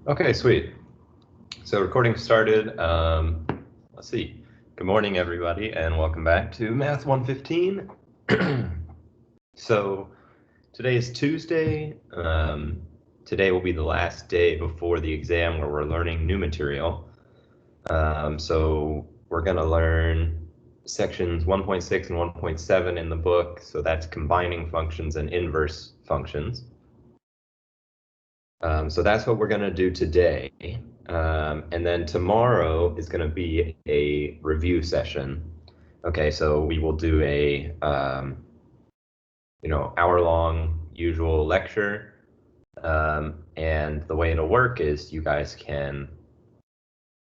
Okay, sweet. So recording started. Let's see. Good morning, everybody, and welcome back to Math 115. So today is Tuesday. Today will be the last day before the exam where we're learning new material. So we're going to learn sections 1.6 and 1.7 in the book. So that's combining functions and inverse functions. So that's what we're going to do today. And then tomorrow is going to be a review session. Okay, so we will do a hour-long usual lecture. And the way it'll work is you guys can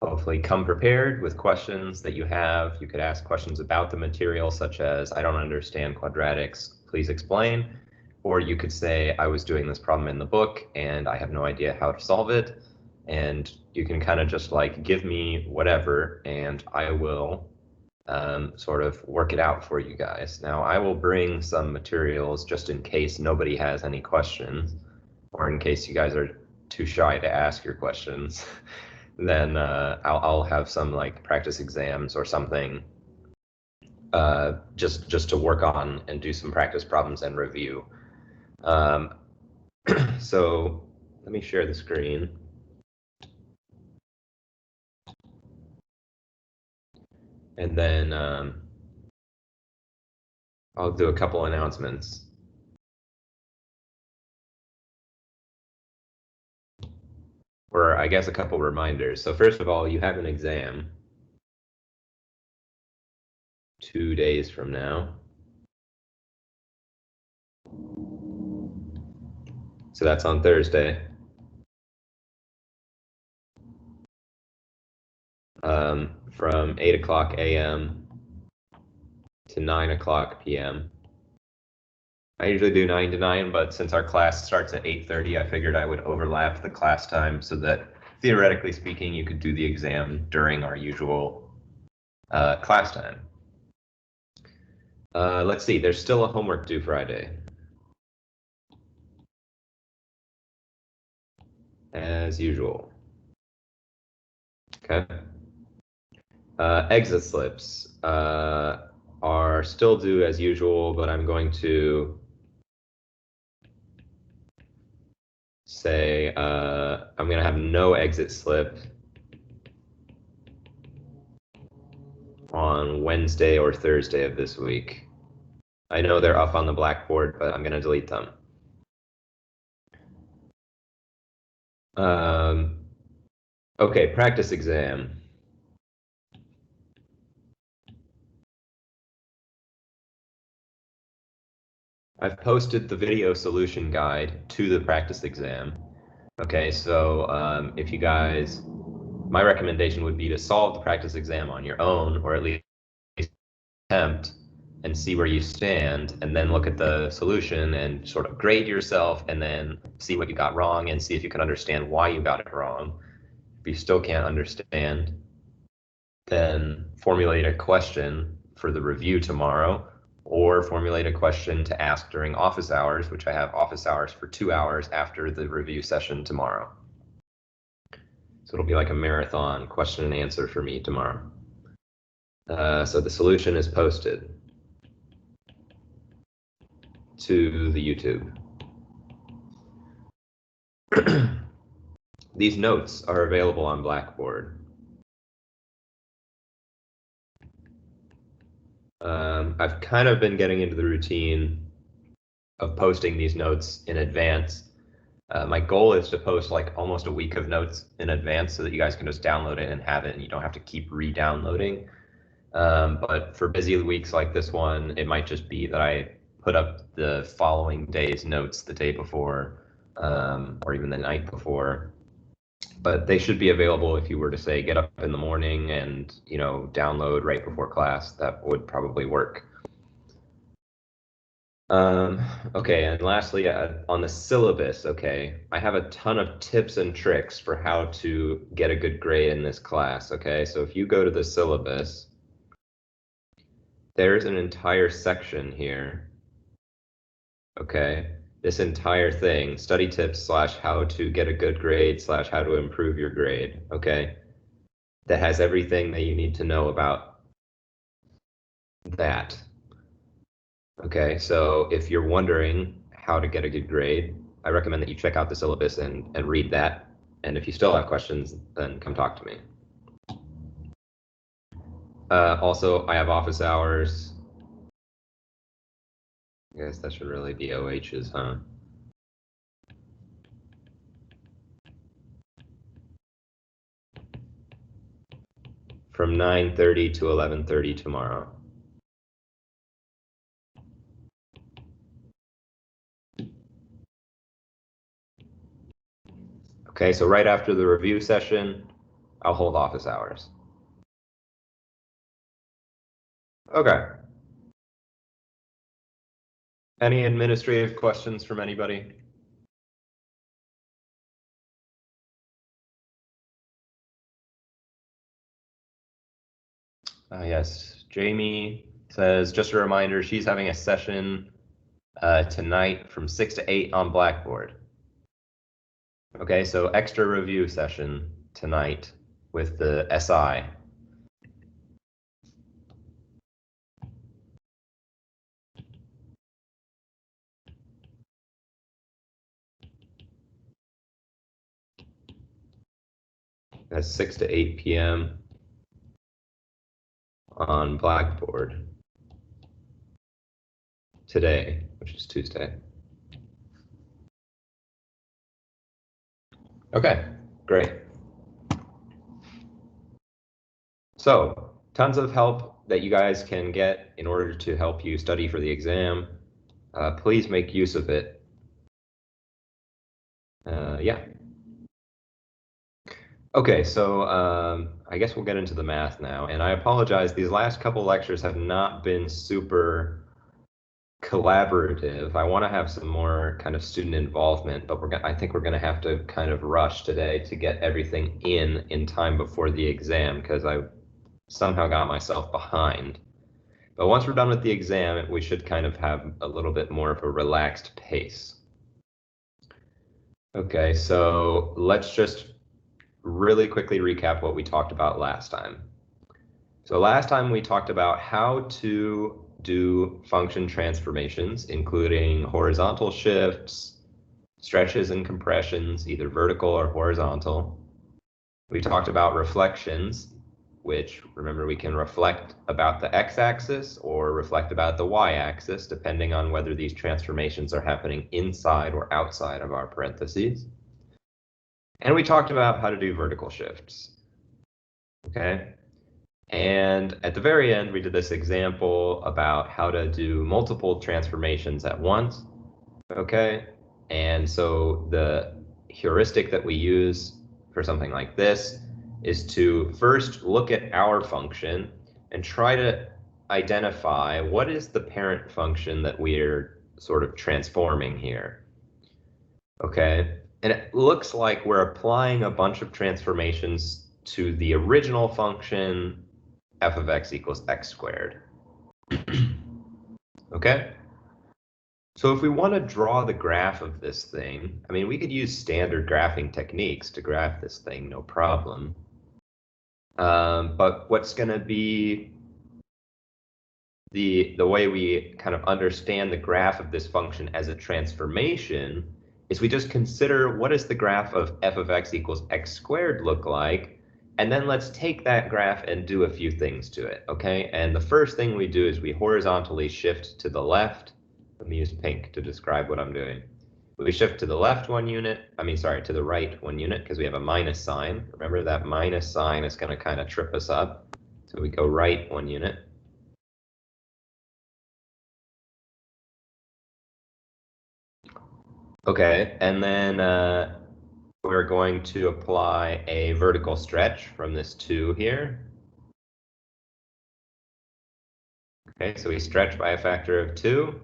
hopefully come prepared with questions that you have. You could ask questions about the material, such as, I don't understand quadratics, please explain. Or you could say, I was doing this problem in the book and I have no idea how to solve it. And you can kind of just like give me whatever and I will sort of work it out for you guys. Now, I will bring some materials just in case nobody has any questions, or in case you guys are too shy to ask your questions. Then I'll have some like practice exams or something just to work on and do some practice problems and review. So let me share the screen. And then I'll do a couple announcements. Or I guess a couple reminders. So first of all, you have an exam 2 days from now. So that's on Thursday. From 8 o'clock a.m. to 9 o'clock p.m. I usually do 9 to 9, but since our class starts at 8:30, I figured I would overlap the class time so that theoretically speaking, you could do the exam during our usual class time. Let's see, there's still a homework due Friday. As usual. Okay. Exit slips are still due as usual, but I'm going to say I'm going to have no exit slip on Wednesday or Thursday of this week. I know they're up on the blackboard, but I'm going to delete them. Okay, practice exam. I've posted the video solution guide to the practice exam. Okay, so if you guys, my recommendation would be to solve the practice exam on your own, or at least attempt and see where you stand, and then look at the solution and sort of grade yourself, and then see what you got wrong and see if you can understand why you got it wrong. If you still can't understand, then formulate a question for the review tomorrow, or formulate a question to ask during office hours, which I have office hours for 2 hours after the review session tomorrow. So it'll be like a marathon question and answer for me tomorrow. So the solution is posted to the YouTube. These notes are available on Blackboard. I've kind of been getting into the routine of posting these notes in advance. My goal is to post like almost a week of notes in advance so that you guys can just download it and have it and you don't have to keep re-downloading. But for busy weeks like this one, it might just be that I put up the following day's notes the day before, or even the night before. But they should be available if you were to say get up in the morning and download right before class. That would probably work. Okay, and lastly, on the syllabus, okay, I have a ton of tips and tricks for how to get a good grade in this class, okay? So if you go to the syllabus, there's an entire section here, okay? this entire thing, study tips / how to get a good grade / how to improve your grade, okay? That has everything that you need to know about that. Okay, so if you're wondering how to get a good grade, I recommend that you check out the syllabus and read that. And if you still have questions, then come talk to me. Also, I have office hours. I guess that should really be OH's, huh? From 9:30 to 11:30 tomorrow. Okay, so right after the review session, I'll hold office hours. Okay. Any administrative questions from anybody? Yes, Jamie says, just a reminder, she's having a session tonight from 6 to 8 on Blackboard. Okay, so extra review session tonight with the SI. That's 6 to 8 p.m. on Blackboard today, which is Tuesday. Okay, great. So, tons of help that you guys can get in order to help you study for the exam. Please make use of it. Yeah. Okay, so I guess we'll get into the math now. And I apologize, these last couple lectures have not been super collaborative. I want to have some more kind of student involvement, but I think we're going to have to kind of rush today to get everything in time before the exam because I somehow got myself behind. But once we're done with the exam, we should kind of have a little bit more of a relaxed pace. Okay, so let's just really quickly recap what we talked about last time. So last time we talked about how to do function transformations, including horizontal shifts, stretches and compressions, either vertical or horizontal. We talked about reflections, which remember we can reflect about the x-axis or reflect about the y-axis, depending on whether these transformations are happening inside or outside of our parentheses. And we talked about how to do vertical shifts. Okay. And at the very end, we did this example about how to do multiple transformations at once. Okay. And so the heuristic that we use for something like this is to first look at our function and try to identify what is the parent function that we're sort of transforming here. Okay. And it looks like we're applying a bunch of transformations to the original function f of x equals x squared. Okay? So if we want to draw the graph of this thing, I mean, we could use standard graphing techniques to graph this thing, no problem. But what's going to be the way we kind of understand the graph of this function as a transformation is we just consider what does the graph of f of x equals x squared look like, and then let's take that graph and do a few things to it, okay? And the first thing we do is we horizontally shift to the left. Let me use pink to describe what I'm doing. We shift to the left 1 unit, to the right 1 unit, because we have a minus sign. Remember that minus sign is going to kind of trip us up. So we go right 1 unit. Okay, and then we're going to apply a vertical stretch from this 2 here. Okay, so we stretch by a factor of 2.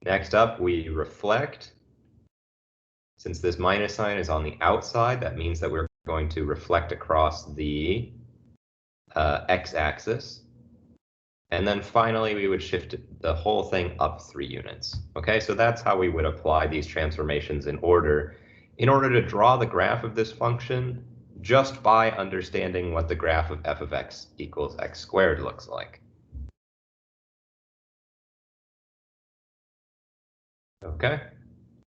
Next up, we reflect. Since this minus sign is on the outside, that means that we're going to reflect across the x-axis. And then finally, we would shift the whole thing up 3 units. Okay, so that's how we would apply these transformations in order to draw the graph of this function just by understanding what the graph of f of x equals x squared looks like. Okay,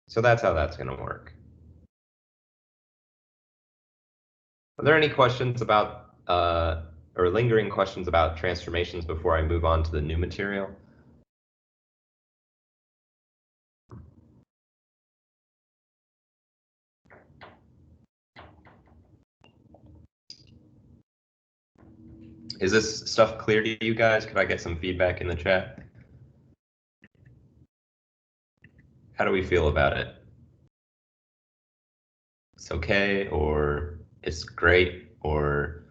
so that's how that's going to work. Are there any questions about or lingering questions about transformations before I move on to the new material? Is this stuff clear to you guys? Could I get some feedback in the chat? How do we feel about it? It's okay, or it's great, or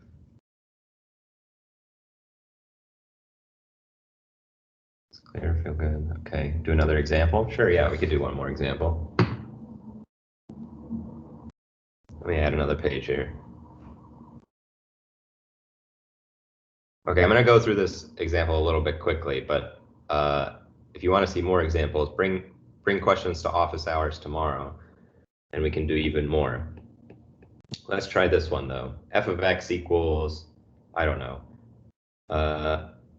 it's clear, feel good. Okay, do another example. Sure, yeah, we could do one more example. Let me add another page here. Okay, I'm going to go through this example a little bit quickly, but if you want to see more examples, bring questions to office hours tomorrow, and we can do even more. Let's try this one, though. F of x equals, I don't know,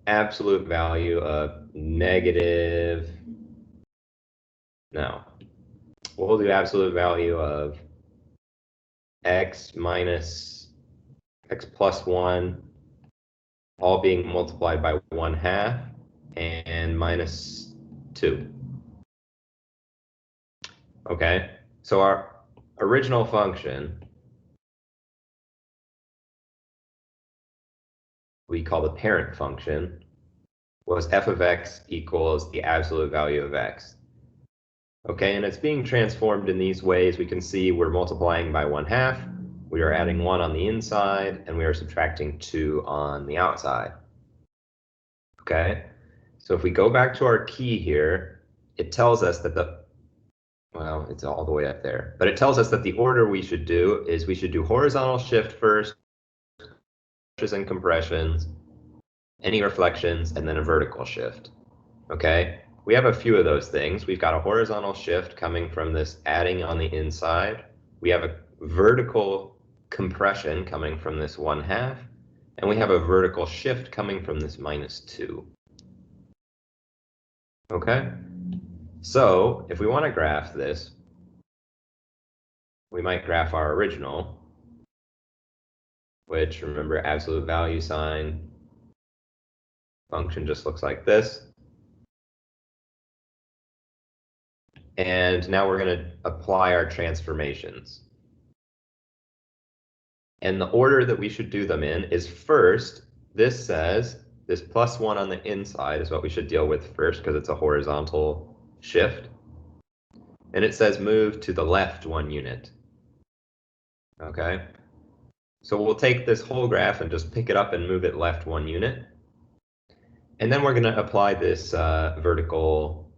absolute value of negative, no, we'll do absolute value of x minus x plus 1, all being multiplied by 1/2, and minus 2. Okay, so our original function we call the parent function was f of x equals the absolute value of x. Okay, and it's being transformed in these ways. We can see we're multiplying by 1/2, we are adding 1 on the inside, and we are subtracting 2 on the outside. Okay, so if we go back to our key here, it tells us that well, it's all the way up there, but it tells us that the order we should do is we should do horizontal shift first, and compressions, any reflections, and then a vertical shift. Okay, we have a few of those things. We've got a horizontal shift coming from this adding on the inside. We have a vertical compression coming from this 1/2, and we have a vertical shift coming from this minus 2. Okay, so if we want to graph this, we might graph our original, which, remember, absolute value sign function just looks like this. And now we're going to apply our transformations. And the order that we should do them in is first, this says this plus 1 on the inside is what we should deal with first because it's a horizontal shift. And it says move to the left 1 unit. Okay, so we'll take this whole graph and just pick it up and move it left 1 unit. And then we're going to apply this vertical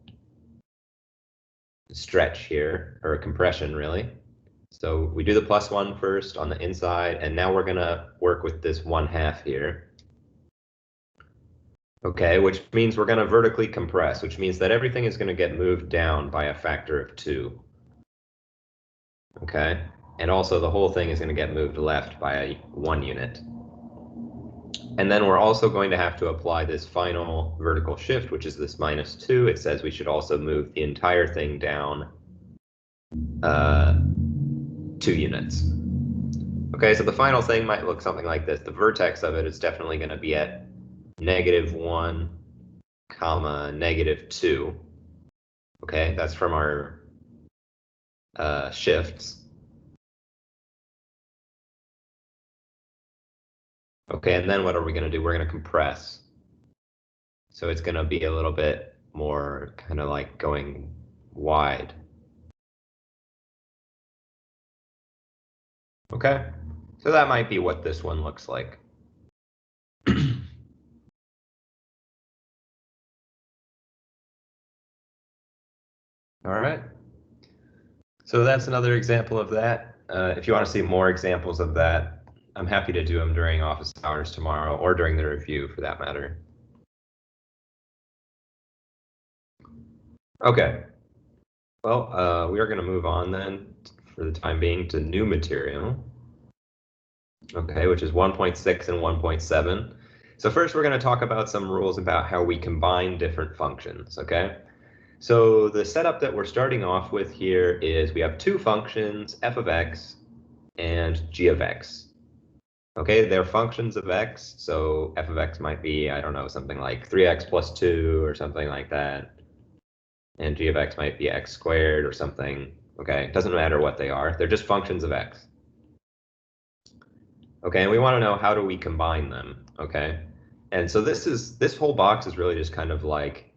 stretch here, or compression really. So we do the plus 1 first on the inside, and now we're going to work with this 1/2 here. Okay, which means we're going to vertically compress, which means that everything is going to get moved down by a factor of 2. Okay, and also the whole thing is going to get moved left by 1 unit. And then we're also going to have to apply this final vertical shift, which is this minus 2. It says we should also move the entire thing down 2 units. Okay, so the final thing might look something like this. The vertex of it is definitely going to be at -1, -2. Okay, that's from our shifts. Okay, and then what are we going to do? We're going to compress. So it's going to be a little bit more kind of like going wide. Okay, so that might be what this one looks like. All right. So that's another example of that. If you want to see more examples of that, I'm happy to do them during office hours tomorrow or during the review for that matter. Okay. Well, we are going to move on then, for the time being, to new material. Okay, which is 1.6 and 1.7. So first we're going to talk about some rules about how we combine different functions, okay? So the setup that we're starting off with here is we have two functions, f of x and g of x. Okay, they're functions of x, so f of x might be, I don't know, something like 3x plus 2 or something like that. And g of x might be x squared or something. Okay, it doesn't matter what they are. They're just functions of x. Okay, and we want to know how do we combine them, okay? And so this whole box is really just kind of like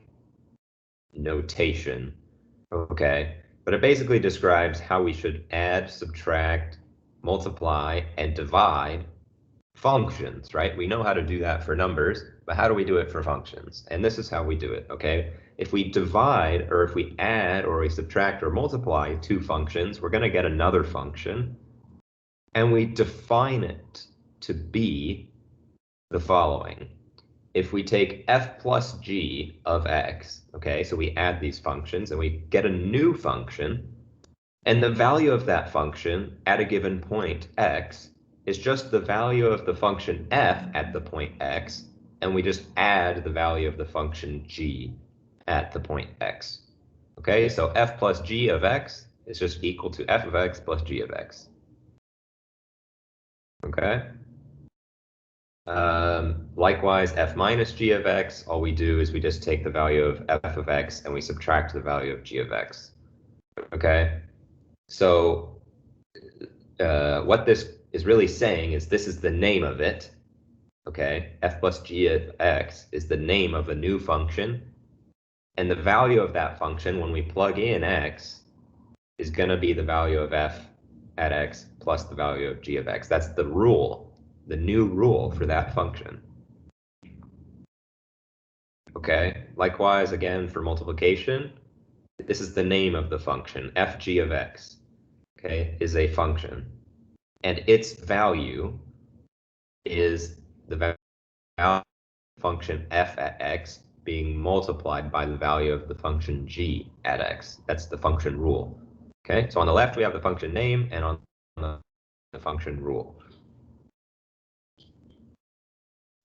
notation, okay? But it basically describes how we should add, subtract, multiply, and divide functions, right? We know how to do that for numbers, but how do we do it for functions? And this is how we do it, okay? If we divide, or if we add, or we subtract, or multiply two functions, we're going to get another function, and we define it to be the following. If we take f plus g of x, okay, so we add these functions and we get a new function, and the value of that function at a given point x is just the value of the function f at the point x, and we just add the value of the function g at the point x. Okay, so f plus g of x is just equal to f of x plus g of x. Okay. Likewise, f minus g of x, all we do is we just take the value of f of x and we subtract the value of g of x. Okay, so what this is really saying is this is the name of it. Okay, f plus g of x is the name of a new function, and the value of that function when we plug in x is going to be the value of f at x plus the value of g of x. That's the rule, the new rule for that function. Okay, likewise, again, for multiplication, this is the name of the function, fg of x, okay, is a function. And its value is the value of the function f at x being multiplied by the value of the function g at x. That's the function rule. Okay, so on the left we have the function name, and on the function rule.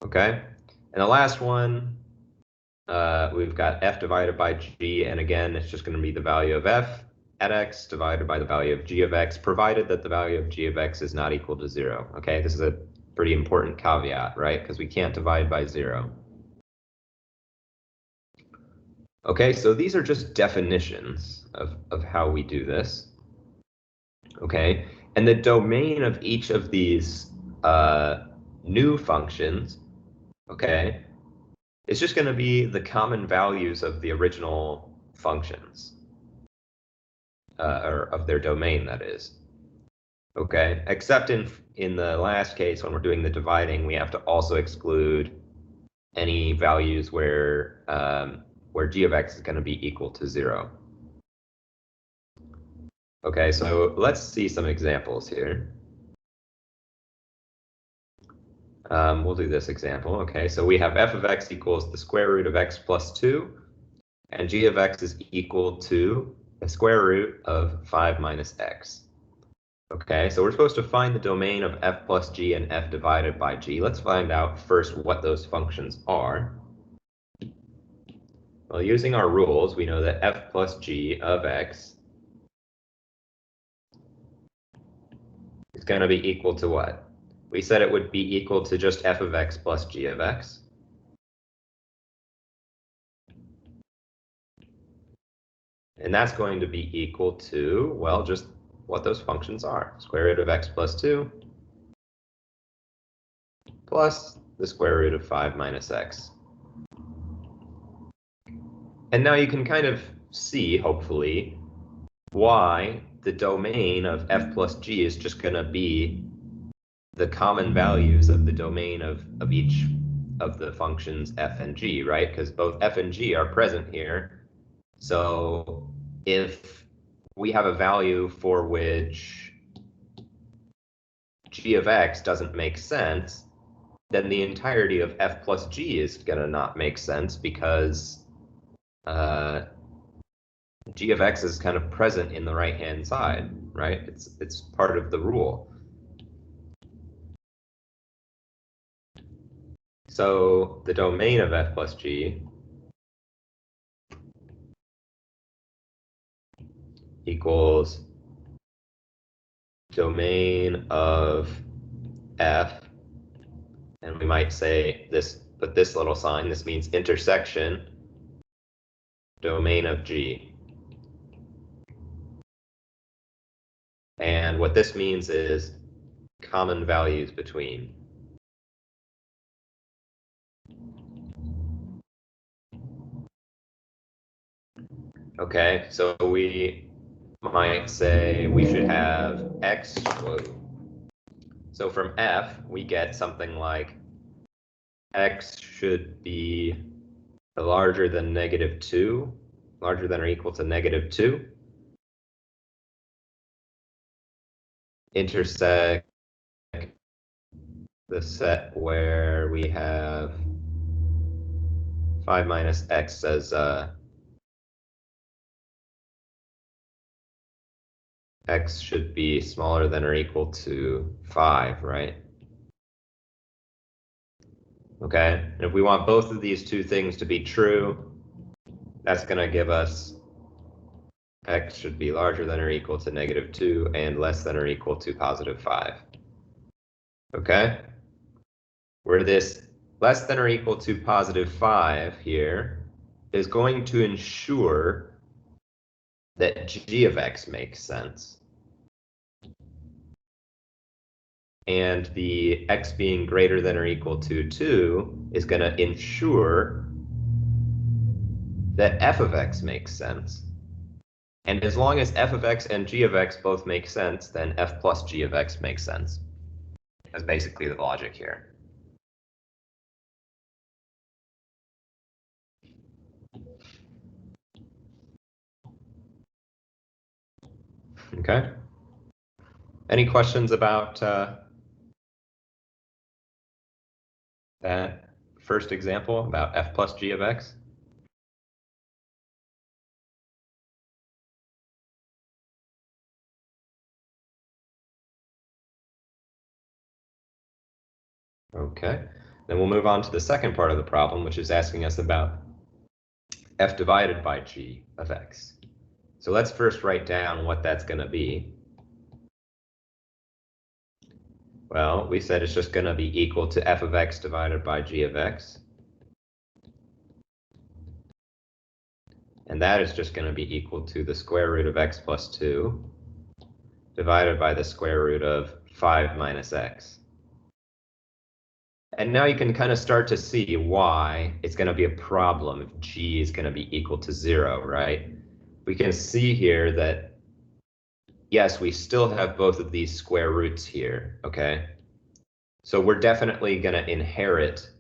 Okay, and the last one, we've got f divided by g, and again, it's just going to be the value of f at x divided by the value of g of x, provided that the value of g of x is not equal to 0. Okay, this is a pretty important caveat, right? Because we can't divide by 0. Okay, so these are just definitions of how we do this. Okay, and the domain of each of these new functions, okay, it's just going to be the common values of the original functions, or of their domain, that is. Okay, except in the last case, when we're doing the dividing, we have to also exclude any values where g of x is going to be equal to 0. Okay, so let's see some examples here. We'll do this example. Okay, so we have f of x equals the square root of x plus 2, and g of x is equal to the square root of 5 minus x. Okay, so we're supposed to find the domain of f plus g and f divided by g. Let's find out first what those functions are. Well, using our rules, we know that f plus g of x is going to be equal to what? We said it would be equal to just f of x plus g of x. And that's going to be equal to, well, just what those functions are. Square root of x plus 2 plus the square root of 5 minus x. And now you can kind of see, hopefully, why the domain of f plus g is just going to be the common values of the domain of each of the functions f and g, right? Because both f and g are present here. So if we have a value for which g of x doesn't make sense, then the entirety of f plus g is going to not make sense, because g of x is kind of present in the right-hand side, right? It's part of the rule. So the domain of f plus g equals domain of f, and we might say this, put this little sign, this means intersection domain of g. And what this means is common values between. Okay, so we might say we should have x, whoa. So from f, we get something like x should be larger than -2, larger than or equal to -2, intersect the set where we have 5 minus x as x should be smaller than or equal to 5, right? Okay, and if we want both of these two things to be true, that's going to give us x should be larger than or equal to -2 and less than or equal to +5. Okay, where this less than or equal to +5 here is going to ensure that g of x makes sense. And the x being greater than or equal to 2 is going to ensure that f of x makes sense. And as long as f of x and g of x both make sense, then f plus g of x makes sense. That's basically the logic here. Okay. Any questions about that first example about f plus g of x? Okay, then we'll move on to the second part of the problem, which is asking us about f divided by g of x. So let's first write down what that's going to be. Well, we said it's just going to be equal to f of x divided by g of x. And that is just going to be equal to the square root of x plus 2 divided by the square root of 5 minus x. And now you can kind of start to see why it's going to be a problem if g is going to be equal to 0, right? We can see here that, yes, we still have both of these square roots here, okay? So we're definitely going to inherit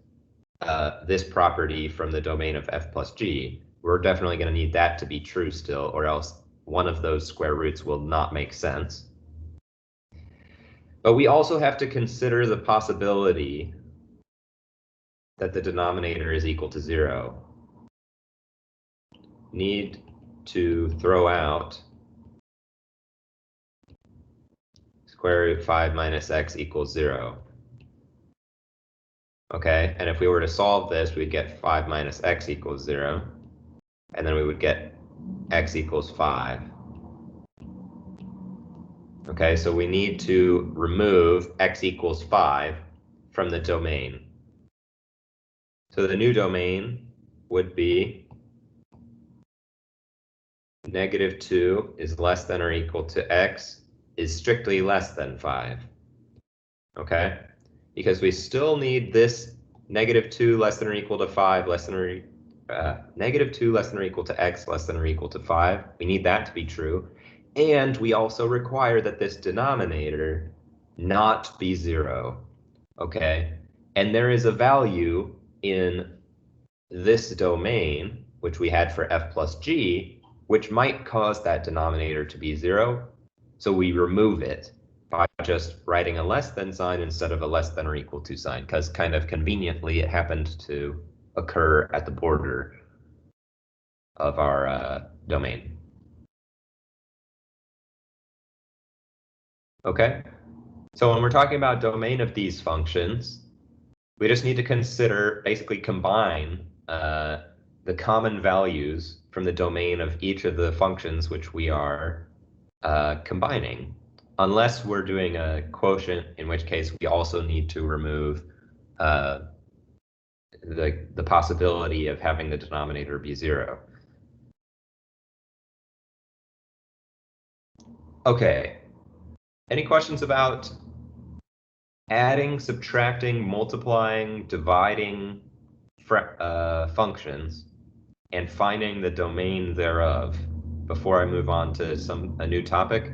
this property from the domain of f plus g. We're definitely going to need that to be true still, or else one of those square roots will not make sense. But we also have to consider the possibility that the denominator is equal to 0. Need to throw out square root 5 minus x equals 0. Okay, and if we were to solve this, we'd get 5 minus x equals 0. And then we would get x equals 5. Okay, so we need to remove x equals 5 from the domain. So the new domain would be -2 is less than or equal to x is strictly less than 5. Okay, because we still need this -2 less than or equal to 5 less than or -2 less than or equal to x less than or equal to 5. We need that to be true. And we also require that this denominator not be 0. Okay, and there is a value in this domain, which we had for f plus g, which might cause that denominator to be 0. So we remove it by just writing a less than sign instead of a less than or equal to sign, because kind of conveniently it happened to occur at the border of our domain. Okay? So when we're talking about domain of these functions, we just need to consider, basically combine the common values from the domain of each of the functions which we are combining, unless we're doing a quotient, in which case we also need to remove the possibility of having the denominator be 0. Okay, any questions about adding, subtracting, multiplying, dividing functions and finding the domain thereof before I move on to a new topic?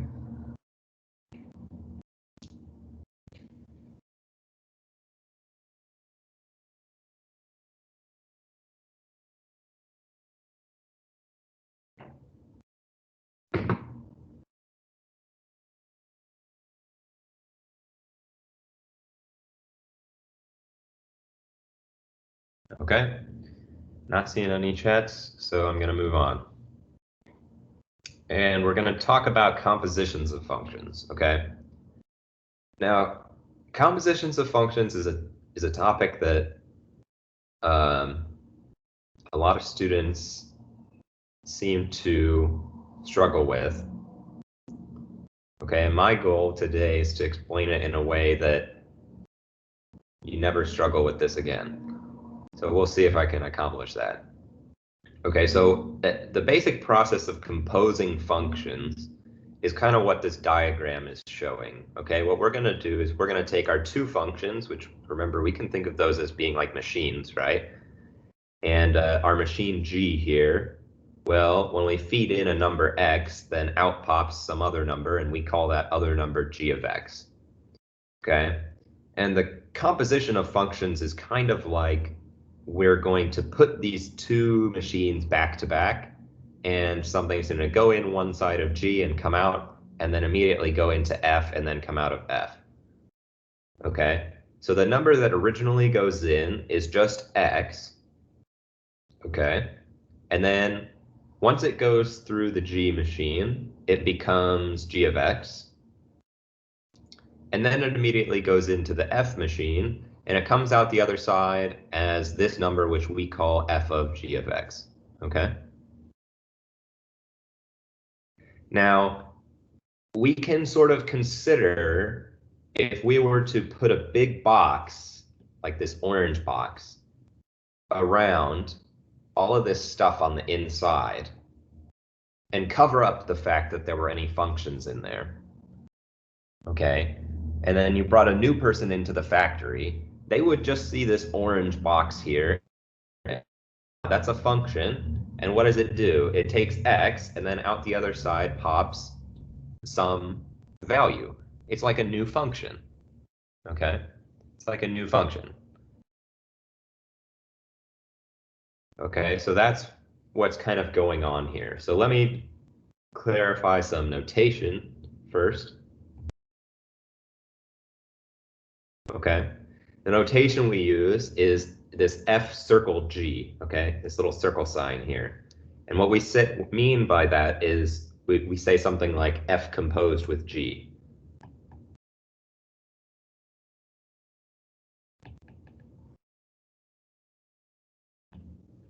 Okay, not seeing any chats, so I'm going to move on. And we're going to talk about compositions of functions, okay? Now, compositions of functions is a topic that a lot of students seem to struggle with. Okay, and my goal today is to explain it in a way that you never struggle with this again. So we'll see if I can accomplish that. Okay, so the basic process of composing functions is kind of what this diagram is showing. Okay, what we're going to do is we're going to take our two functions, which remember we can think of those as being like machines, right? And our machine G here, well, when we feed in a number x, then out pops some other number, and we call that other number g of x. Okay, and the composition of functions is kind of like we're going to put these two machines back to back, and something's going to go in one side of G and come out, and then immediately go into F and then come out of F. Okay, so the number that originally goes in is just X. Okay, and then once it goes through the G machine, it becomes G of X. And then it immediately goes into the F machine, and it comes out the other side as this number, which we call f of g of x, okay? Now, we can sort of consider if we were to put a big box, like this orange box, around all of this stuff on the inside and cover up the fact that there were any functions in there, okay? And then you brought a new person into the factory, they would just see this orange box here. That's a function. And what does it do? It takes x, and then out the other side pops some value. It's like a new function. Okay? It's like a new function. Okay, so that's what's kind of going on here. So let me clarify some notation first. Okay, the notation we use is this F circle G, okay, this little circle sign here. And what we mean by that is we say something like F composed with G.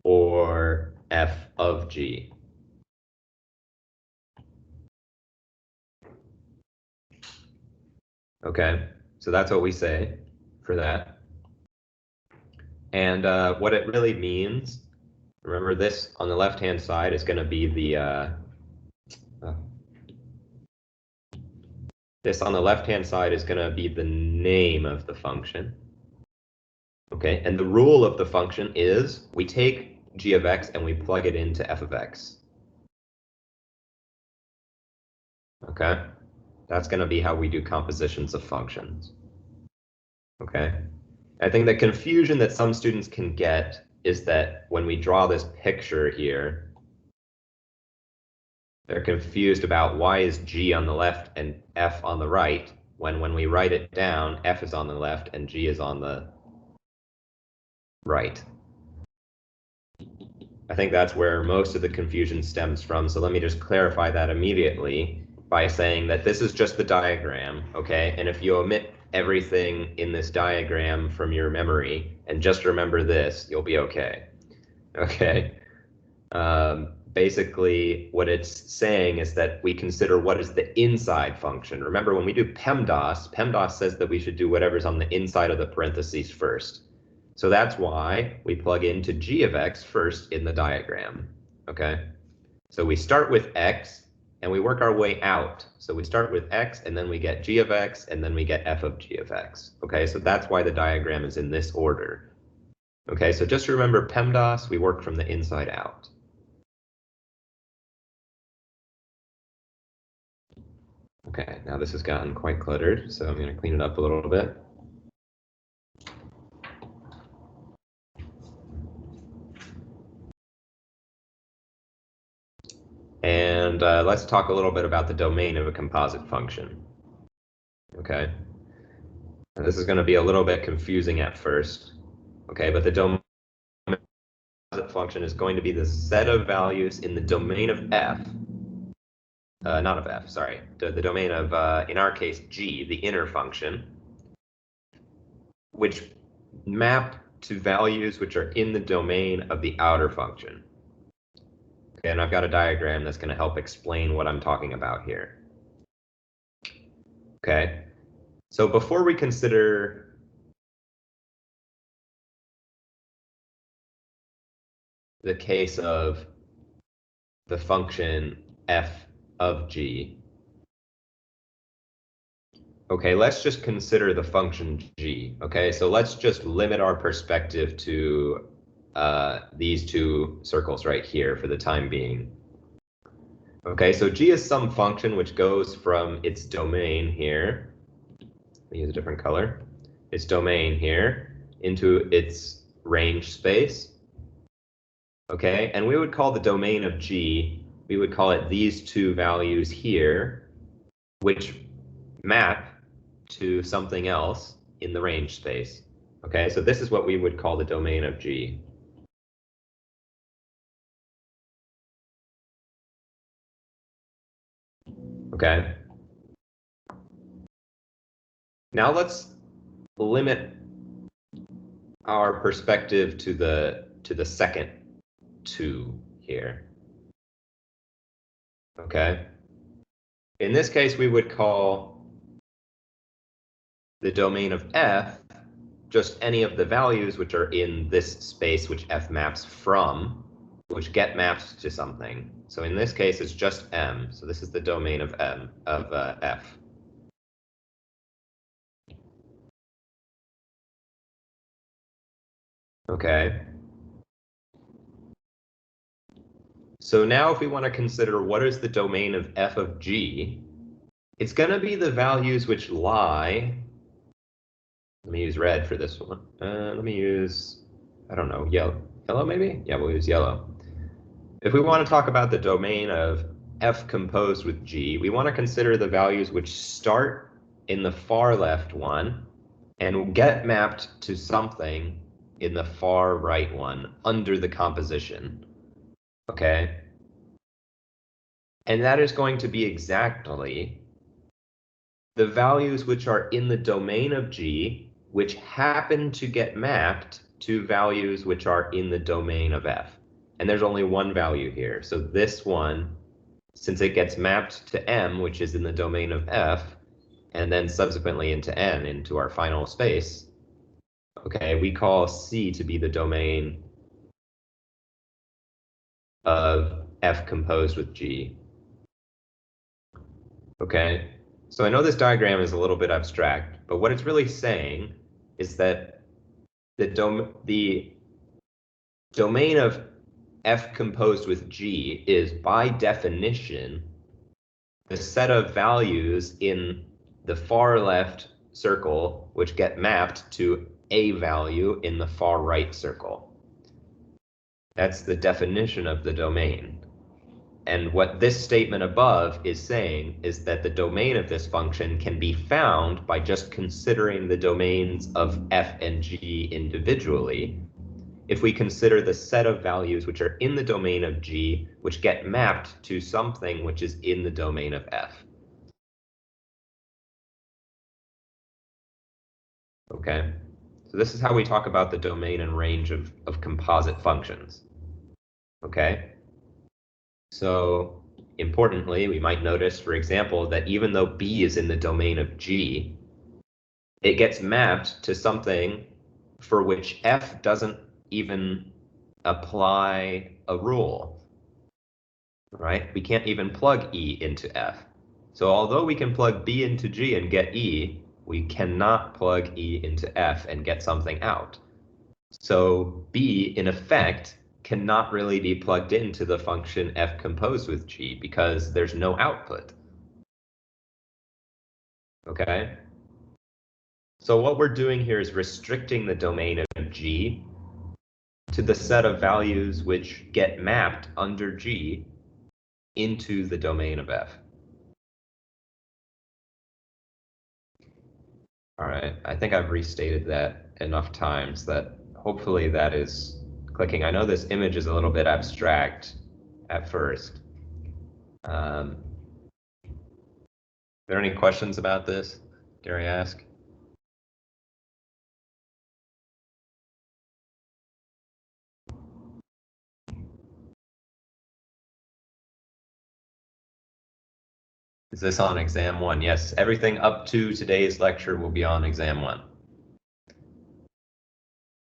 Or F of G. Okay, so that's what we say for that. And what it really means, remember this on the left-hand side is going to be the, this on the left-hand side is going to be the name of the function. Okay, and the rule of the function is we take g of x and we plug it into f of x. Okay, that's going to be how we do compositions of functions. Okay, I think the confusion that some students can get is that when we draw this picture here, they're confused about why is g on the left and f on the right, when we write it down, f is on the left and g is on the right. I think that's where most of the confusion stems from, so let me just clarify that immediately by saying that this is just the diagram, okay? And if you omit everything in this diagram from your memory and just remember this, you'll be okay, okay? Basically, what it's saying is that we consider what is the inside function. Remember, when we do PEMDAS, PEMDAS says that we should do whatever's on the inside of the parentheses first. So that's why we plug into g of x first in the diagram, okay? So we start with x, and we work our way out. So we start with x, and then we get g of x, and then we get f of g of x, okay? So that's why the diagram is in this order. Okay, so just remember PEMDAS, we work from the inside out. Okay, now this has gotten quite cluttered, so I'm going to clean it up a little bit. And let's talk a little bit about the domain of a composite function. Okay, now, this is going to be a little bit confusing at first. Okay, but the domain of a composite function is going to be the set of values in the domain of f. Not of f, sorry, the domain of, in our case, g, the inner function, which map to values which are in the domain of the outer function. Okay, and I've got a diagram that's going to help explain what I'm talking about here. Okay, so before we consider the case of the function f of g, okay, let's just consider the function g. Okay, so let's just limit our perspective to these two circles right here for the time being. Okay, so g is some function which goes from its domain here, let me use a different color, its domain here into its range space. Okay, and we would call the domain of g, we would call it these two values here, which map to something else in the range space. Okay, so this is what we would call the domain of g. Okay. Now let's limit our perspective to the second two here. Okay. In this case, we would call the domain of f just any of the values which are in this space which f maps from, which get mapped to something. So in this case, it's just m. So this is the domain of f. Okay. So now if we want to consider what is the domain of f of g, it's going to be the values which lie. Let me use red for this one. Let me use, I don't know, yellow. Yellow maybe? Yeah, we'll use yellow. If we want to talk about the domain of f composed with g, we want to consider the values which start in the far left one and get mapped to something in the far right one under the composition. Okay? And that is going to be exactly the values which are in the domain of g, which happen to get mapped to values which are in the domain of f. And there's only one value here. So this one, since it gets mapped to m, which is in the domain of f, and then subsequently into n, into our final space, okay, we call C to be the domain of f composed with g. Okay, so I know this diagram is a little bit abstract, but what it's really saying is that the domain of f composed with g is by definition the set of values in the far left circle which get mapped to a value in the far right circle. That's the definition of the domain. And what this statement above is saying is that the domain of this function can be found by just considering the domains of f and g individually. If we consider the set of values which are in the domain of g, which get mapped to something which is in the domain of f. Okay, so this is how we talk about the domain and range of composite functions. Okay, so importantly, we might notice, for example, that even though B is in the domain of G, it gets mapped to something for which F doesn't even apply a rule, right? We can't even plug E into F. So although we can plug B into G and get E, we cannot plug E into F and get something out. So B, in effect, cannot really be plugged into the function F composed with G because there's no output. Okay? So what we're doing here is restricting the domain of G to the set of values which get mapped under G into the domain of F. All right, I think I've restated that enough times that hopefully that is clicking. I know this image is a little bit abstract at first. Are there any questions about this? Dare I ask? Is this on exam 1? Yes, everything up to today's lecture will be on exam 1.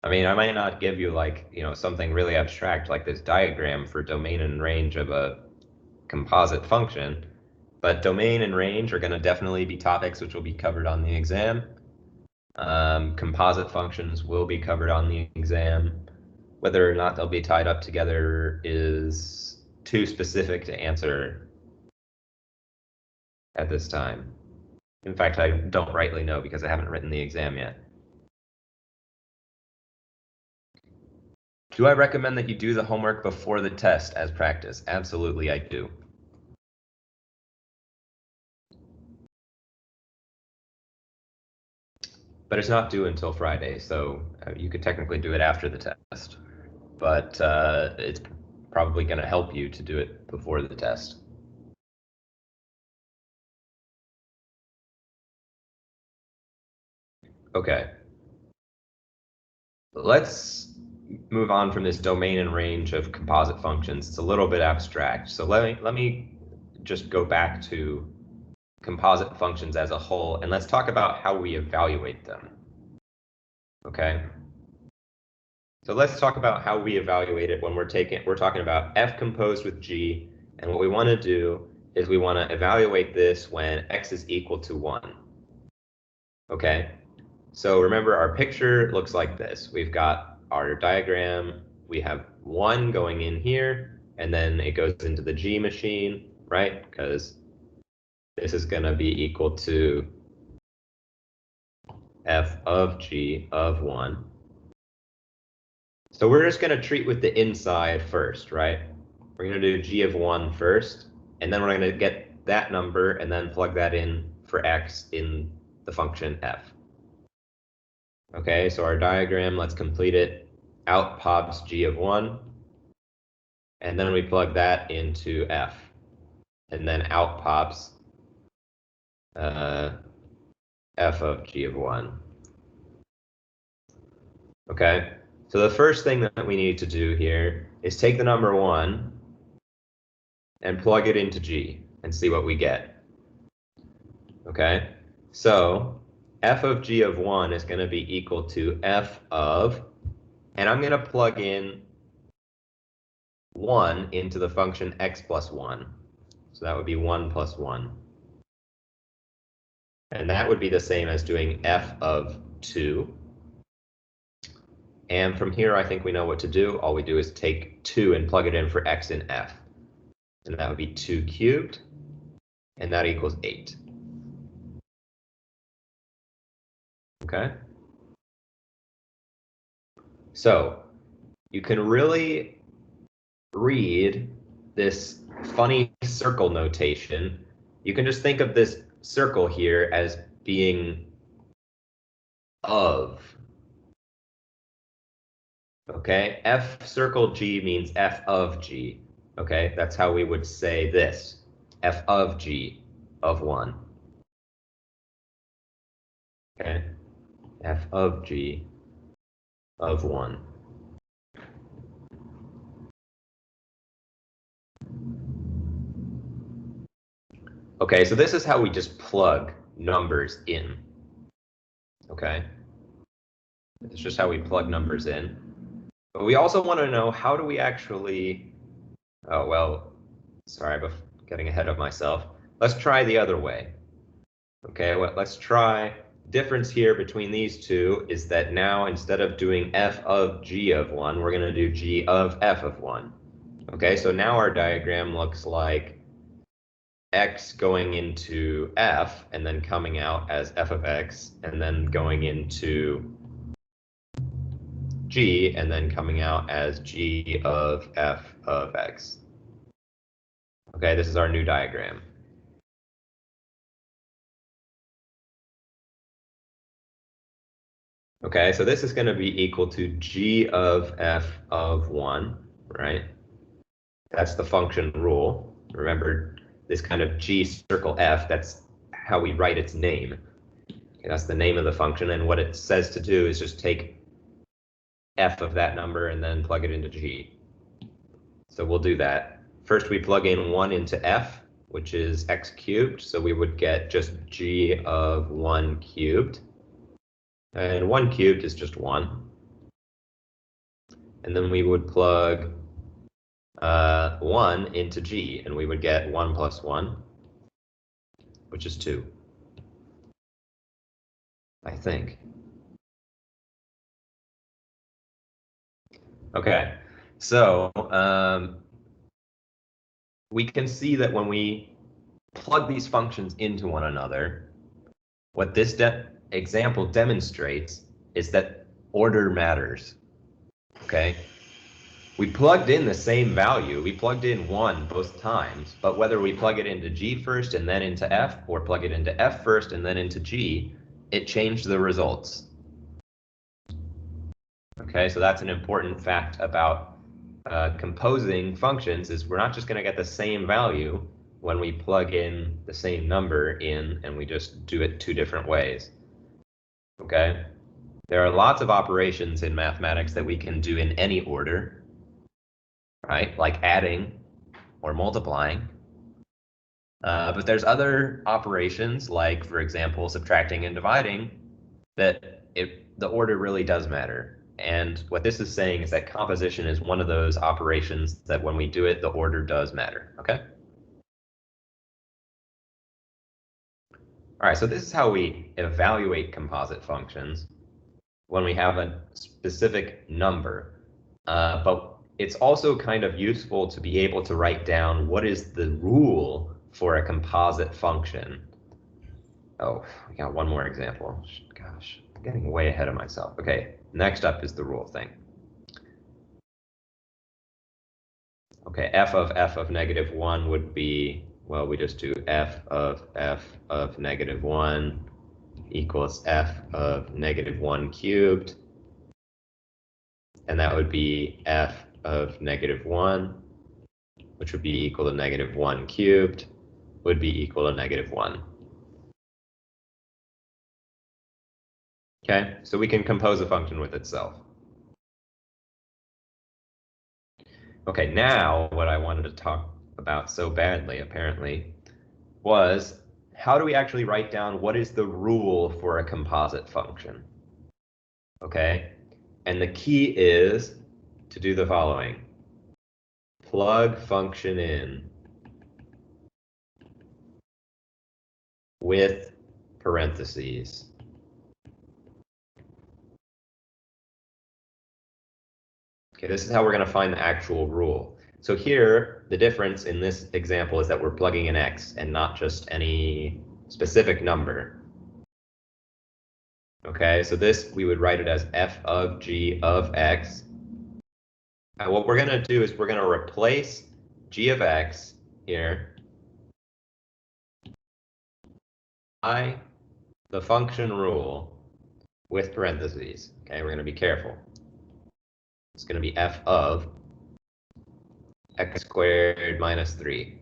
I mean, I might not give you like, something really abstract like this diagram for domain and range of a composite function, but domain and range are going to definitely be topics which will be covered on the exam. Composite functions will be covered on the exam. Whether or not they'll be tied up together is too specific to answer at this time. In fact, I don't rightly know because I haven't written the exam yet. Do I recommend that you do the homework before the test as practice? Absolutely, I do. But it's not due until Friday, so you could technically do it after the test. But it's probably going to help you to do it before the test. Okay. Let's move on from this domain and range of composite functions. It's a little bit abstract. So let me just go back to composite functions as a whole, and let's talk about how we evaluate them. Okay. So let's talk about how we evaluate it when we're talking about F composed with G, and what we want to do is we want to evaluate this when X is equal to 1. Okay. So remember, our picture looks like this. We've got our diagram. We have 1 going in here, and then it goes into the G machine, right? Because this is going to be equal to F of G of 1. So we're just going to treat with the inside first, right? We're going to do G of 1 first, and then we're going to get that number and then plug that in for X in the function F. Okay, so our diagram, let's complete it. Out pops G of 1, and then we plug that into F, and then out pops F of G of 1. Okay, so the first thing that we need to do here is take the number 1 and plug it into G and see what we get. Okay, so F of G of 1 is going to be equal to F of, and I'm going to plug in 1 into the function X plus 1. So that would be 1 plus 1. And that would be the same as doing F of 2. And from here, I think we know what to do. All we do is take 2 and plug it in for X in F. And that would be 2 cubed, and that equals 8. Okay? So you can really read this funny circle notation. You can just think of this circle here as being of. Okay, F circle G means F of G. Okay, that's how we would say this. F of G of 1. Okay. f of g of 1. Okay, so this is how we just plug numbers in. Okay, it's just how we plug numbers in. But we also want to know, how do we actually, oh, well, sorry, I'm getting ahead of myself. Let's try the other way. Okay, well, let's try. Difference here between these two is that now instead of doing f of g of 1, we're going to do g of f of 1. Okay, so now our diagram looks like x going into f and then coming out as f of x, and then going into g and then coming out as g of f of x. Okay, this is our new diagram. Okay, so this is going to be equal to g of f of 1, right? That's the function rule. Remember this kind of g circle f, that's how we write its name. Okay, that's the name of the function, and what it says to do is just take f of that number and then plug it into g. So we'll do that. First we plug in 1 into f, which is x cubed, so we would get just g of 1 cubed. And 1 cubed is just 1. And then we would plug 1 into g, and we would get 1 plus 1, which is 2. I think. Okay, so we can see that when we plug these functions into one another, what this example demonstrates is that order matters. Okay, we plugged in the same value. We plugged in 1 both times, but whether we plug it into g first and then into f, or plug it into f first and then into g, it changed the results. Okay, so that's an important fact about composing functions, is we're not just going to get the same value when we plug in the same number in and we just do it 2 different ways. Okay, there are lots of operations in mathematics that we can do in any order, right? Like adding or multiplying. But there's other operations, like, for example, subtracting and dividing, that the order really does matter. And what this is saying is that composition is one of those operations that when we do it, the order does matter, okay? All right, so this is how we evaluate composite functions when we have a specific number. But it's also kind of useful to be able to write down what is the rule for a composite function. Oh, we got one more example. Gosh, I'm getting way ahead of myself. Okay, next up is the rule thing. Okay, f of negative 1 would be, well, we just do f of negative 1 equals f of negative 1 cubed. And that would be f of negative 1, which would be equal to negative 1 cubed, would be equal to negative 1. Okay, so we can compose a function with itself. Okay, now what I wanted to talk about so badly, apparently, was how do we actually write down what is the rule for a composite function? Okay, and the key is to do the following. Plug function in with parentheses. Okay, this is how we're going to find the actual rule. So here, the difference in this example is that we're plugging in x and not just any specific number. Okay, so this, we would write it as f of g of x. And what we're going to do is we're going to replace g of x here by the function rule with parentheses. Okay, we're going to be careful. It's going to be f of x squared minus 3.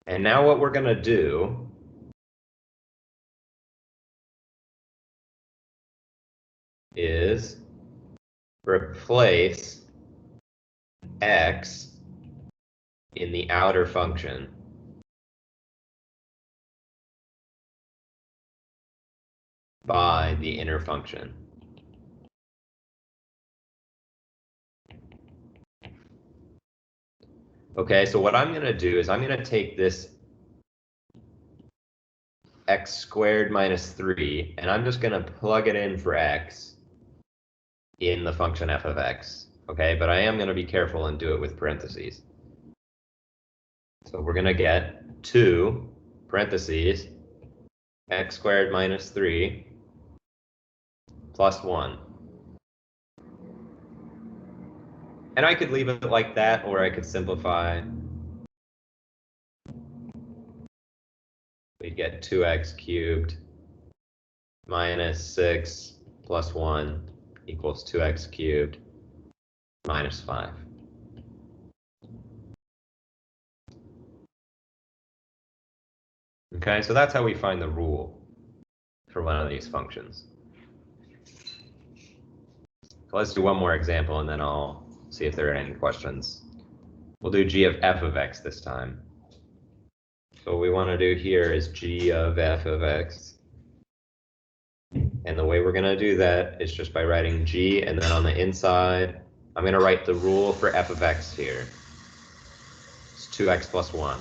And now what we're going to do is replace x in the outer function by the inner function. Okay, so what I'm going to do is I'm going to take this x squared minus 3, and I'm just going to plug it in for x in the function f of x. Okay, but I am going to be careful and do it with parentheses. So we're going to get 2 parentheses x squared minus 3 plus 1. And I could leave it like that, or I could simplify. We'd get 2x cubed minus 6 plus 1 equals 2x cubed minus 5. Okay, so that's how we find the rule for one of these functions. So let's do one more example, and then I'll see if there are any questions. We'll do g of f of x this time. So what we want to do here is g of f of x. And the way we're going to do that is just by writing g, and then on the inside, I'm going to write the rule for f of x here. It's 2x plus 1.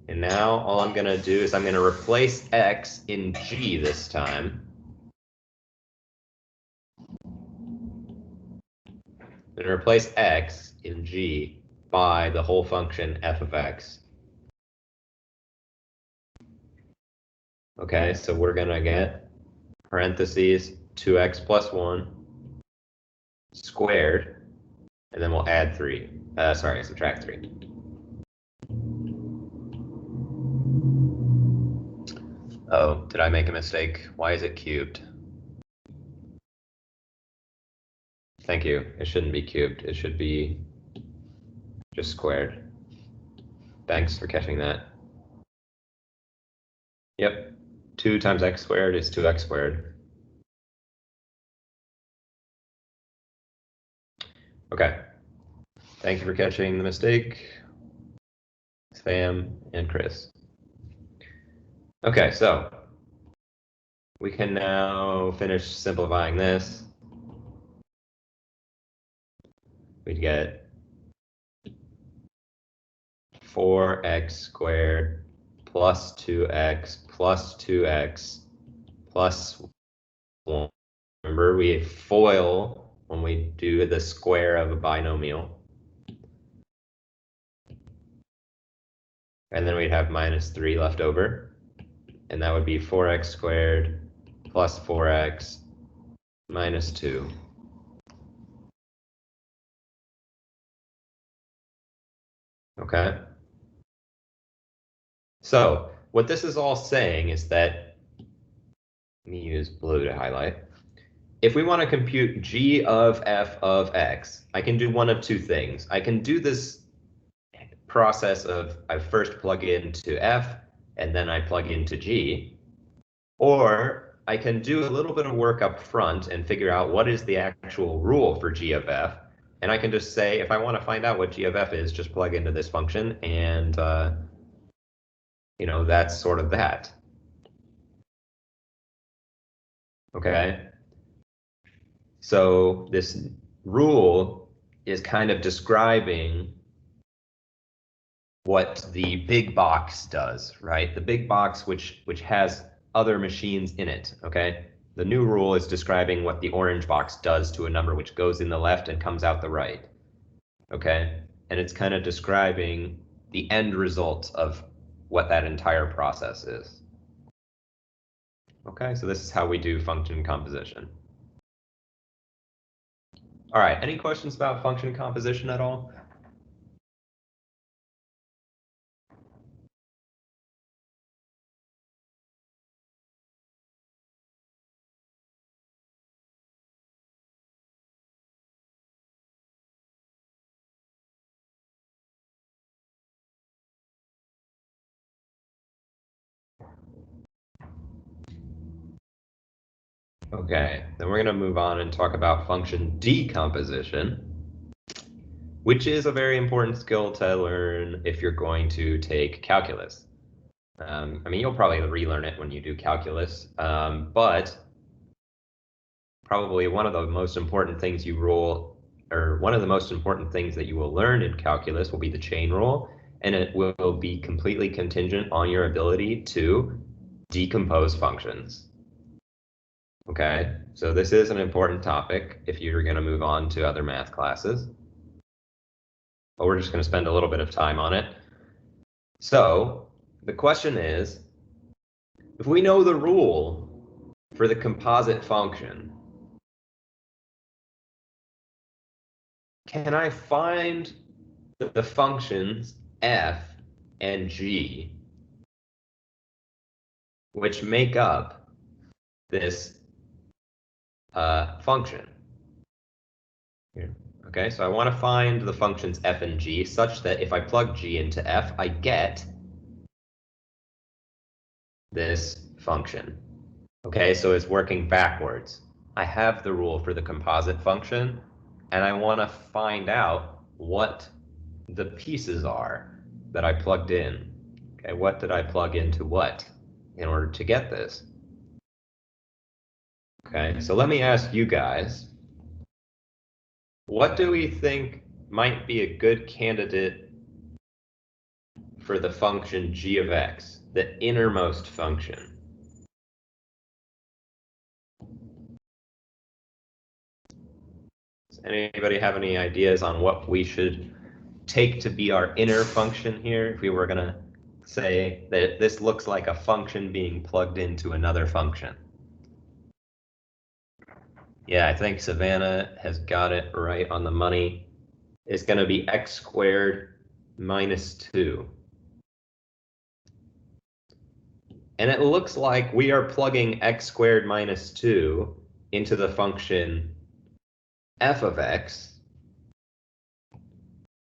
And now all I'm going to do is I'm going to replace x in g this time. I'm going to replace x in g by the whole function f of x. Okay, so we're going to get parentheses 2x plus 1 squared, and then we'll add 3. Subtract 3. Oh, did I make a mistake? Why is it cubed? Thank you. It shouldn't be cubed. It should be just squared. Thanks for catching that. Yep. 2 times x squared is 2x squared. Okay. Thank you for catching the mistake, Sam and Chris. Okay, so we can now finish simplifying this. We'd get 4x squared plus 2x plus 2x plus 1. Remember, we FOIL when we do the square of a binomial. And then we'd have minus 3 left over. And that would be 4x squared plus 4x minus 2. Okay. So what this is all saying is that, let me use blue to highlight. If we want to compute g of f of x, I can do one of two things. I can do this process of I first plug into f, and then I plug into g, or I can do a little bit of work up front and figure out what is the actual rule for g of f. And I can just say, if I want to find out what g of f is, just plug into this function, and that's sort of that. Okay. So this rule is kind of describing what the big box does, right? The big box which has other machines in it, okay? The new rule is describing what the orange box does to a number which goes in the left and comes out the right, okay? And it's kind of describing the end result of what that entire process is. Okay, so this is how we do function composition. All right, any questions about function composition at all? Okay, then we're going to move on and talk about function decomposition, which is a very important skill to learn if you're going to take calculus. I mean, you'll probably relearn it when you do calculus, but probably one of the most important things one of the most important things that you will learn in calculus will be the chain rule, and it will be completely contingent on your ability to decompose functions. Okay, so this is an important topic if you're going to move on to other math classes. But we're just going to spend a little bit of time on it. So the question is, if we know the rule for the composite function, can I find the functions f and g which make up this function? Here. Okay, so I want to find the functions f and g such that if I plug g into f, I get this function. Okay, so it's working backwards. I have the rule for the composite function, and I want to find out what the pieces are that I plugged in. Okay, what did I plug into what in order to get this? Okay, so let me ask you guys, what do we think might be a good candidate for the function g of x, the innermost function? Does anybody have any ideas on what we should take to be our inner function here if we were going to say that this looks like a function being plugged into another function? Yeah, I think Savannah has got it right on the money. It's going to be x squared minus 2. And it looks like we are plugging x squared minus 2 into the function f of x,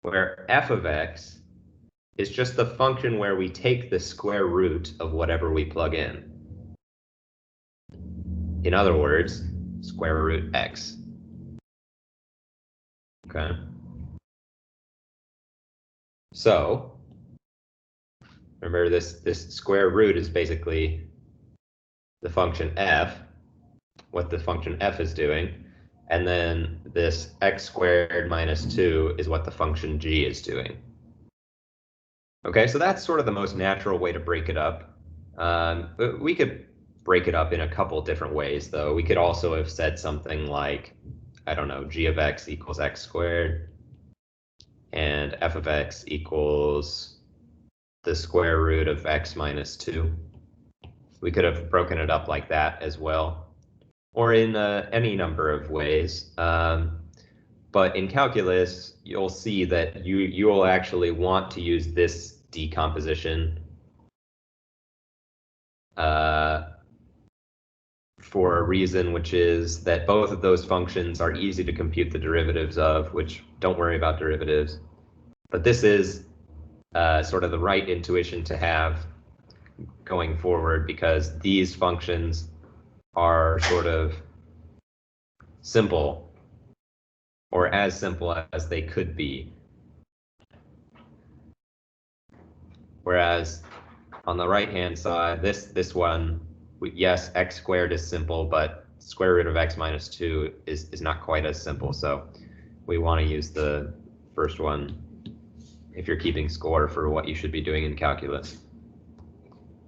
where f of x is just the function where we take the square root of whatever we plug in. In other words, square root x. Okay. So remember, this square root is basically the function f, what the function f is doing, and then this x squared minus 2 is what the function g is doing. Okay, so that's sort of the most natural way to break it up. We could break it up in a couple different ways, though. We could also have said something like, I don't know, g of x equals x squared, and f of x equals the square root of x minus 2. We could have broken it up like that as well, or in any number of ways. But in calculus, you'll see that you will actually want to use this decomposition for a reason, which is that both of those functions are easy to compute the derivatives of, which don't worry about derivatives. But this is sort of the right intuition to have going forward, because these functions are sort of simple, or as simple as they could be. Whereas on the right-hand side, this one, yes, x squared is simple, but square root of x minus 2 is not quite as simple. So we want to use the first one if you're keeping score for what you should be doing in calculus.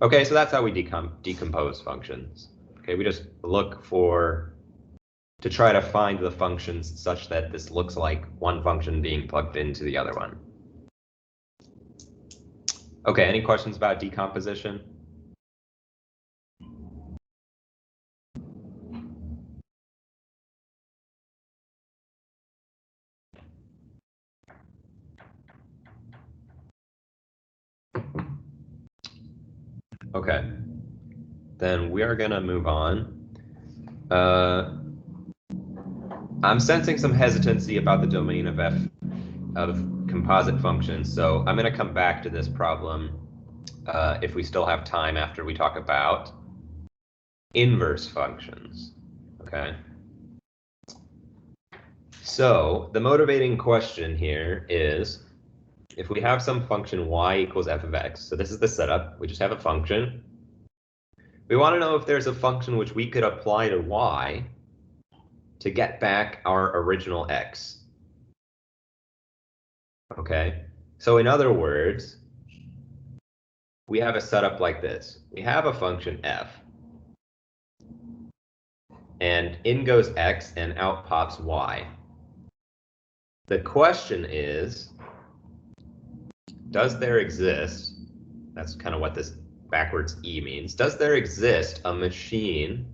Okay, so that's how we decompose functions. Okay, we just look to try to find the functions such that this looks like one function being plugged into the other one. Okay, any questions about decomposition? Okay, then we are going to move on. I'm sensing some hesitancy about the domain of f of composite functions, so I'm going to come back to this problem if we still have time after we talk about inverse functions. Okay. So the motivating question here is, if we have some function y equals f of x, so this is the setup, we just have a function. We want to know if there's a function which we could apply to y to get back our original x. Okay, so in other words, we have a setup like this. We have a function f, and in goes x and out pops y. The question is, does there exist, that's kind of what this backwards e means, does there exist a machine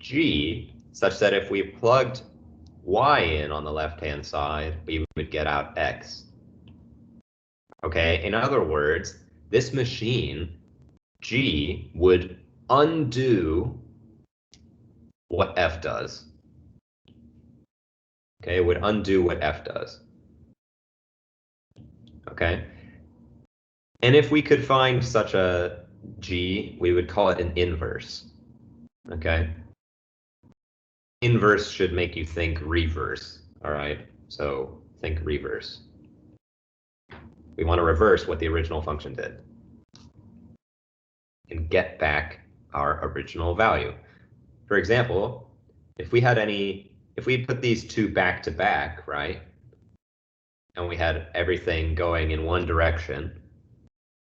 g such that if we plugged y in on the left-hand side, we would get out x? Okay, in other words, this machine g would undo what f does. Okay, it would undo what f does. Okay, and if we could find such a g, we would call it an inverse. Okay, inverse should make you think reverse. All right, so think reverse. We want to reverse what the original function did and get back our original value. For example, if we put these two back to back, right, and we had everything going in one direction,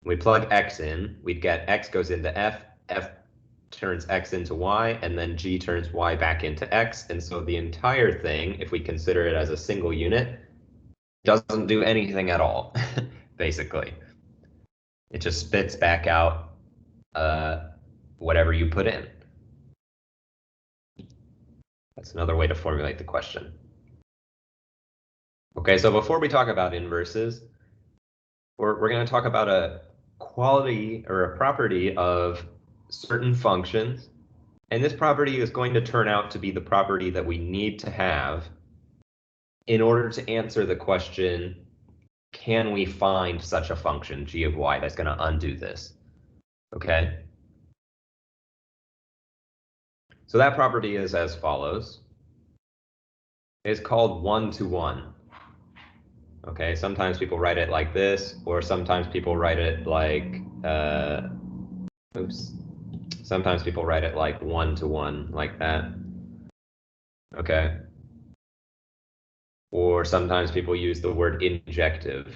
we plug x in, we'd get x goes into f, f turns x into y, and then g turns y back into x. And so the entire thing, if we consider it as a single unit, doesn't do anything at all, basically. It just spits back out whatever you put in. That's another way to formulate the question. Okay, so before we talk about inverses, we're going to talk about a quality or a property of certain functions. And this property is going to turn out to be the property that we need to have in order to answer the question, can we find such a function, g of y, that's going to undo this? Okay. So that property is as follows. It's called one-to-one. Okay, sometimes people write it like this, or sometimes people write it like, sometimes people write it like one-to-one, like that. Okay. Or sometimes people use the word injective.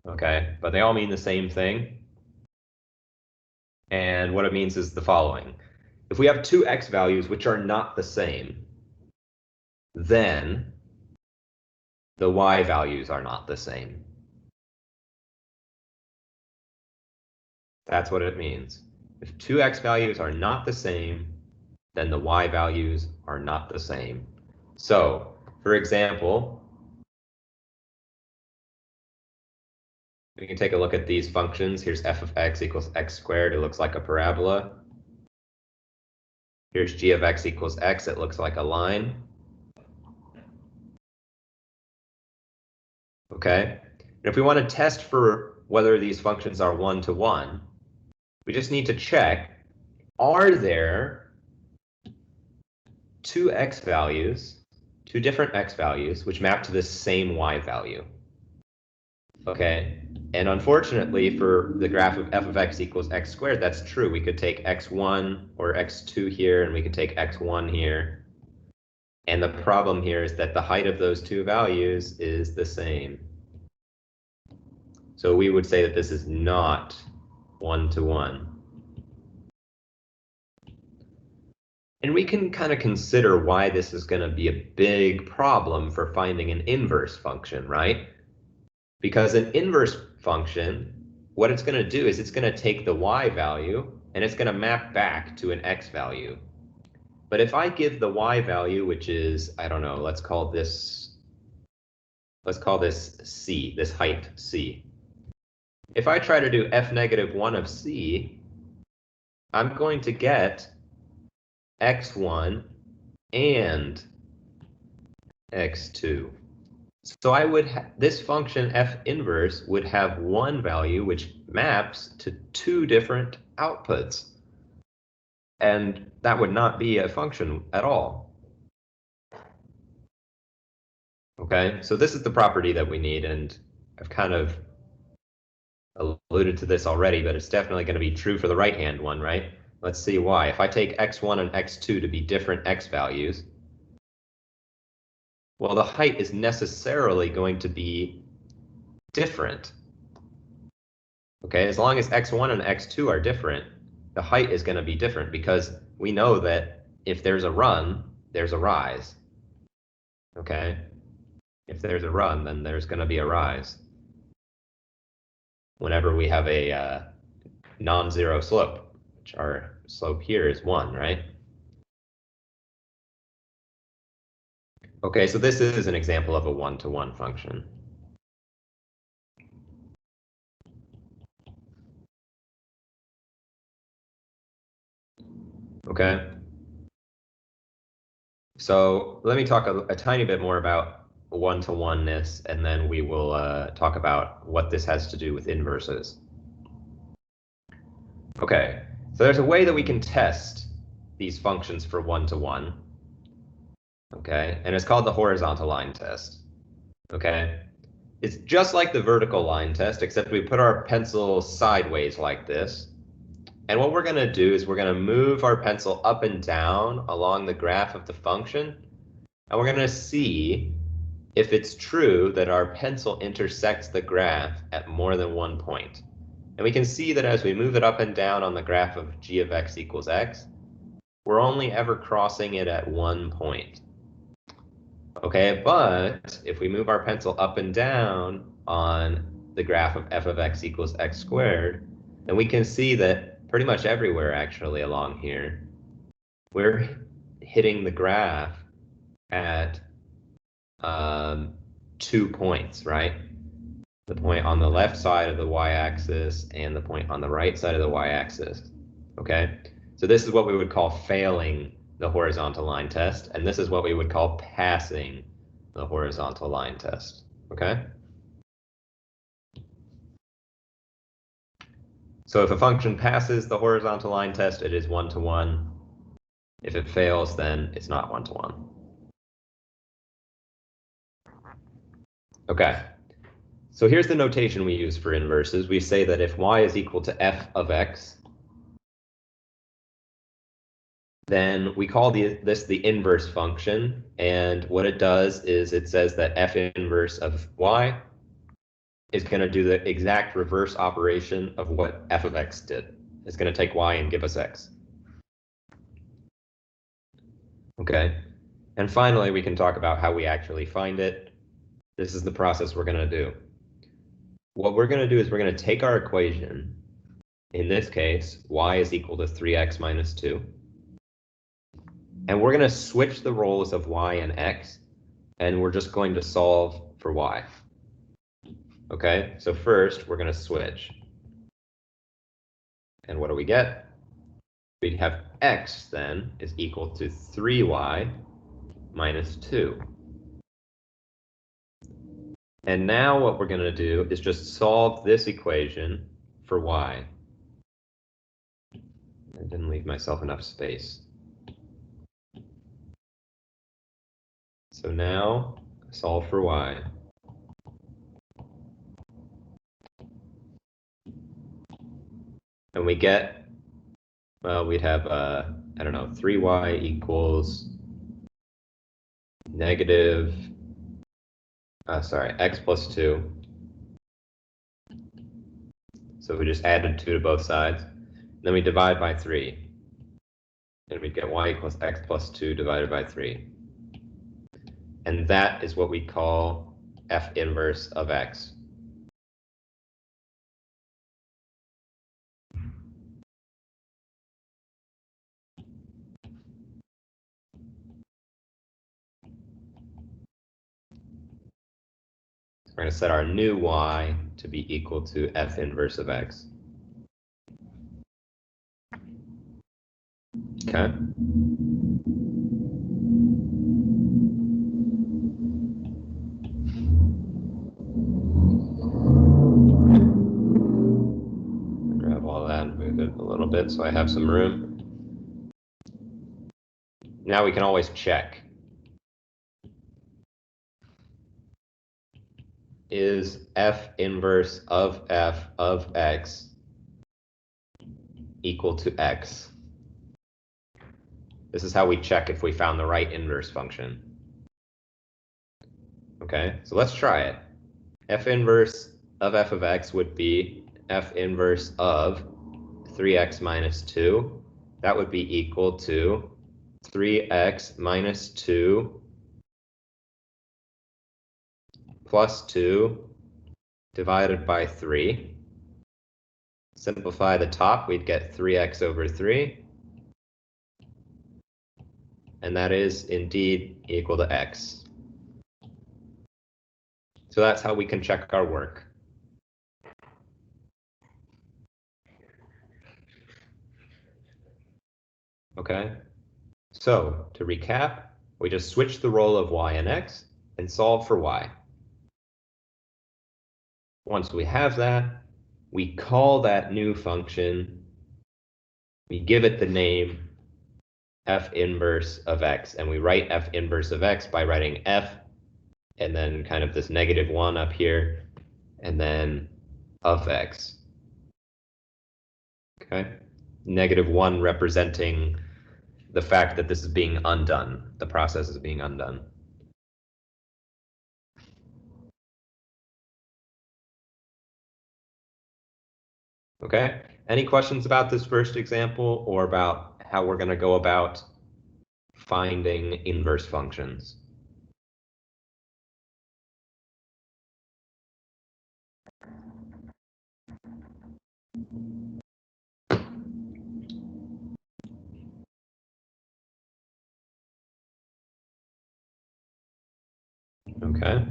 Okay, but they all mean the same thing. And what it means is the following. If we have two x values which are not the same, then the y values are not the same. That's what it means. If two x values are not the same, then the y values are not the same. So, for example, we can take a look at these functions. Here's f of x equals x squared. It looks like a parabola. Here's g of x equals x. It looks like a line. Okay. And if we want to test for whether these functions are one-to-one, we just need to check, are there two different x values, which map to the same y value? Okay. And unfortunately, for the graph of f of x equals x squared, that's true. We could take x1 or x2 here, and we could take x1 here. And the problem here is that the height of those two values is the same. So we would say that this is not one-to-one. And we can kind of consider why this is going to be a big problem for finding an inverse function, right? Because an inverse function, what it's going to do is it's going to take the y value and it's going to map back to an x value. But if I give the y value, which is, I don't know, let's call this c, this height c. If I try to do f negative 1 of c, I'm going to get x1 and x2. So this function f inverse would have one value which maps to two different outputs. And that would not be a function at all. Okay, so this is the property that we need, and I've kind of alluded to this already, but it's definitely going to be true for the right-hand one, right? Let's see why. If I take x1 and x2 to be different x values, well, the height is necessarily going to be different. Okay, as long as x1 and x2 are different, the height is going to be different because we know that if there's a run, there's a rise. Okay, if there's a run, then there's going to be a rise whenever we have a non-zero slope, which our slope here is 1, right? Okay, so this is an example of a one-to-one function. Okay. So let me talk a tiny bit more about one-to-oneness, and then we will talk about what this has to do with inverses. Okay, so there's a way that we can test these functions for one-to-one. Okay, and it's called the horizontal line test. Okay, it's just like the vertical line test, except we put our pencil sideways like this. And what we're going to do is we're going to move our pencil up and down along the graph of the function, and we're going to see if it's true that our pencil intersects the graph at more than one point. And we can see that as we move it up and down on the graph of g of x equals x, we're only ever crossing it at one point. Okay, but if we move our pencil up and down on the graph of f of x equals x squared, then we can see that pretty much everywhere actually along here, we're hitting the graph at 2 points, right? The point on the left side of the y-axis and the point on the right side of the y-axis, okay? So this is what we would call failing the horizontal line test, and this is what we would call passing the horizontal line test, okay? So if a function passes the horizontal line test, it is one-to-one. If it fails, then it's not one-to-one. Okay, so here's the notation we use for inverses. We say that if y is equal to f of x, then we call this the inverse function. And what it does is it says that f inverse of y is going to do the exact reverse operation of what f of x did. It's going to take y and give us x. Okay, and finally, we can talk about how we actually find it. This is the process we're going to do. What we're going to do is we're going to take our equation. In this case, y is equal to 3x minus 2. And we're going to switch the roles of y and x, and we're just going to solve for y. Okay, so first we're going to switch. And what do we get? We have x then is equal to 3y minus 2. And now what we're going to do is just solve this equation for y. I didn't leave myself enough space. So now solve for y. And we get, well, we'd have, I don't know, 3y equals negative, x plus 2. So we just added 2 to both sides. Then we divide by 3. And we get y equals x plus 2 divided by 3. And that is what we call f inverse of x. We're going to set our new y to be equal to f inverse of x. Okay. little bit so I have some room. Now we can always check. Is f inverse of f of x equal to x? This is how we check if we found the right inverse function. Okay, so let's try it. F inverse of f of x would be f inverse of 3x minus 2. That would be equal to 3x minus 2 plus 2 divided by 3. Simplify the top, we'd get 3x over 3. And that is indeed equal to x. So that's how we can check our work. Okay, so to recap, we just switch the role of y and x and solve for y. Once we have that, we call that new function, we give it the name f inverse of x, and we write f inverse of x by writing f and then kind of this -1 up here, and then of x. Okay, -1 representing the fact that this is being undone, the process is being undone. Okay, any questions about this first example or about how we're going to go about finding inverse functions? Okay,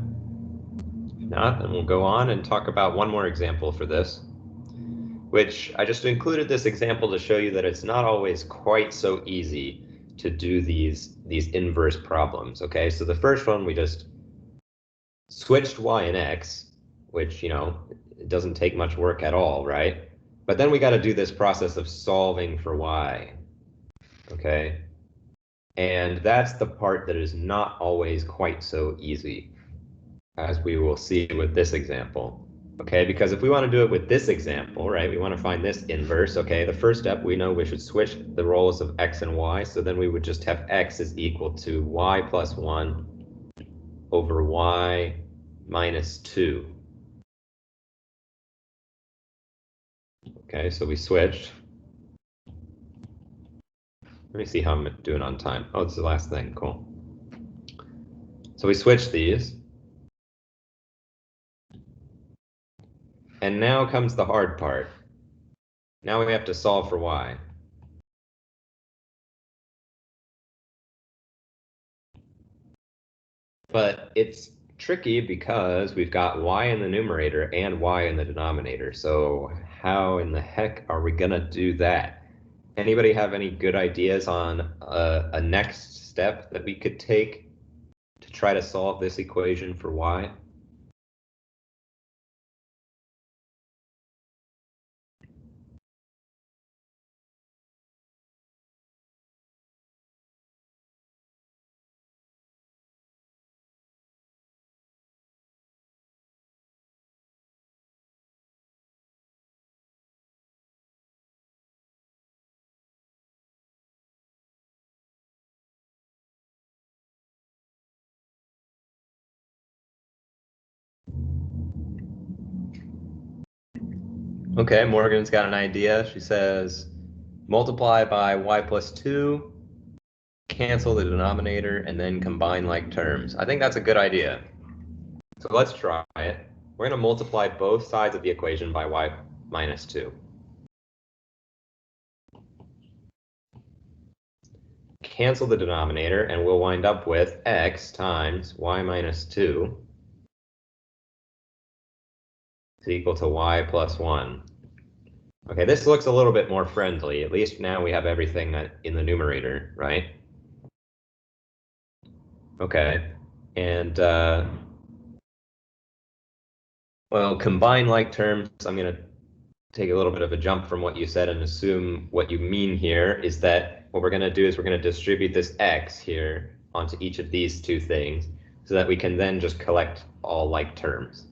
if not, then we'll go on and talk about one more example for this, which I just included this example to show you that it's not always quite so easy to do these inverse problems. Okay, so the first one we just switched y and x, which, you know, it doesn't take much work at all, right? But then we got to do this process of solving for y. Okay, and that's the part that is not always quite so easy, as we will see with this example. Okay, because if we want to do it with this example, right, we want to find this inverse. Okay, the first step, we know we should switch the roles of x and y, so then we would just have x is equal to y plus 1 over y minus 2. Okay, so we switched. Let me see how I'm doing on time. Oh, it's the last thing. Cool. So we switch these. And now comes the hard part. Now we have to solve for y. But it's tricky because we've got y in the numerator and y in the denominator. So how in the heck are we going to do that? Anybody have any good ideas on a next step that we could take to try to solve this equation for y? Okay, Morgan's got an idea. She says, multiply by y plus 2, cancel the denominator, and then combine like terms. I think that's a good idea. So let's try it. We're going to multiply both sides of the equation by y minus 2. Cancel the denominator, and we'll wind up with x times y minus 2 is equal to y plus 1. Okay, this looks a little bit more friendly. At least now we have everything in the numerator, right? Okay, and well, combine like terms, I'm going to take a little bit of a jump from what you said and assume what you mean here is that what we're going to do is we're going to distribute this x here onto each of these two things so that we can then just collect all like terms.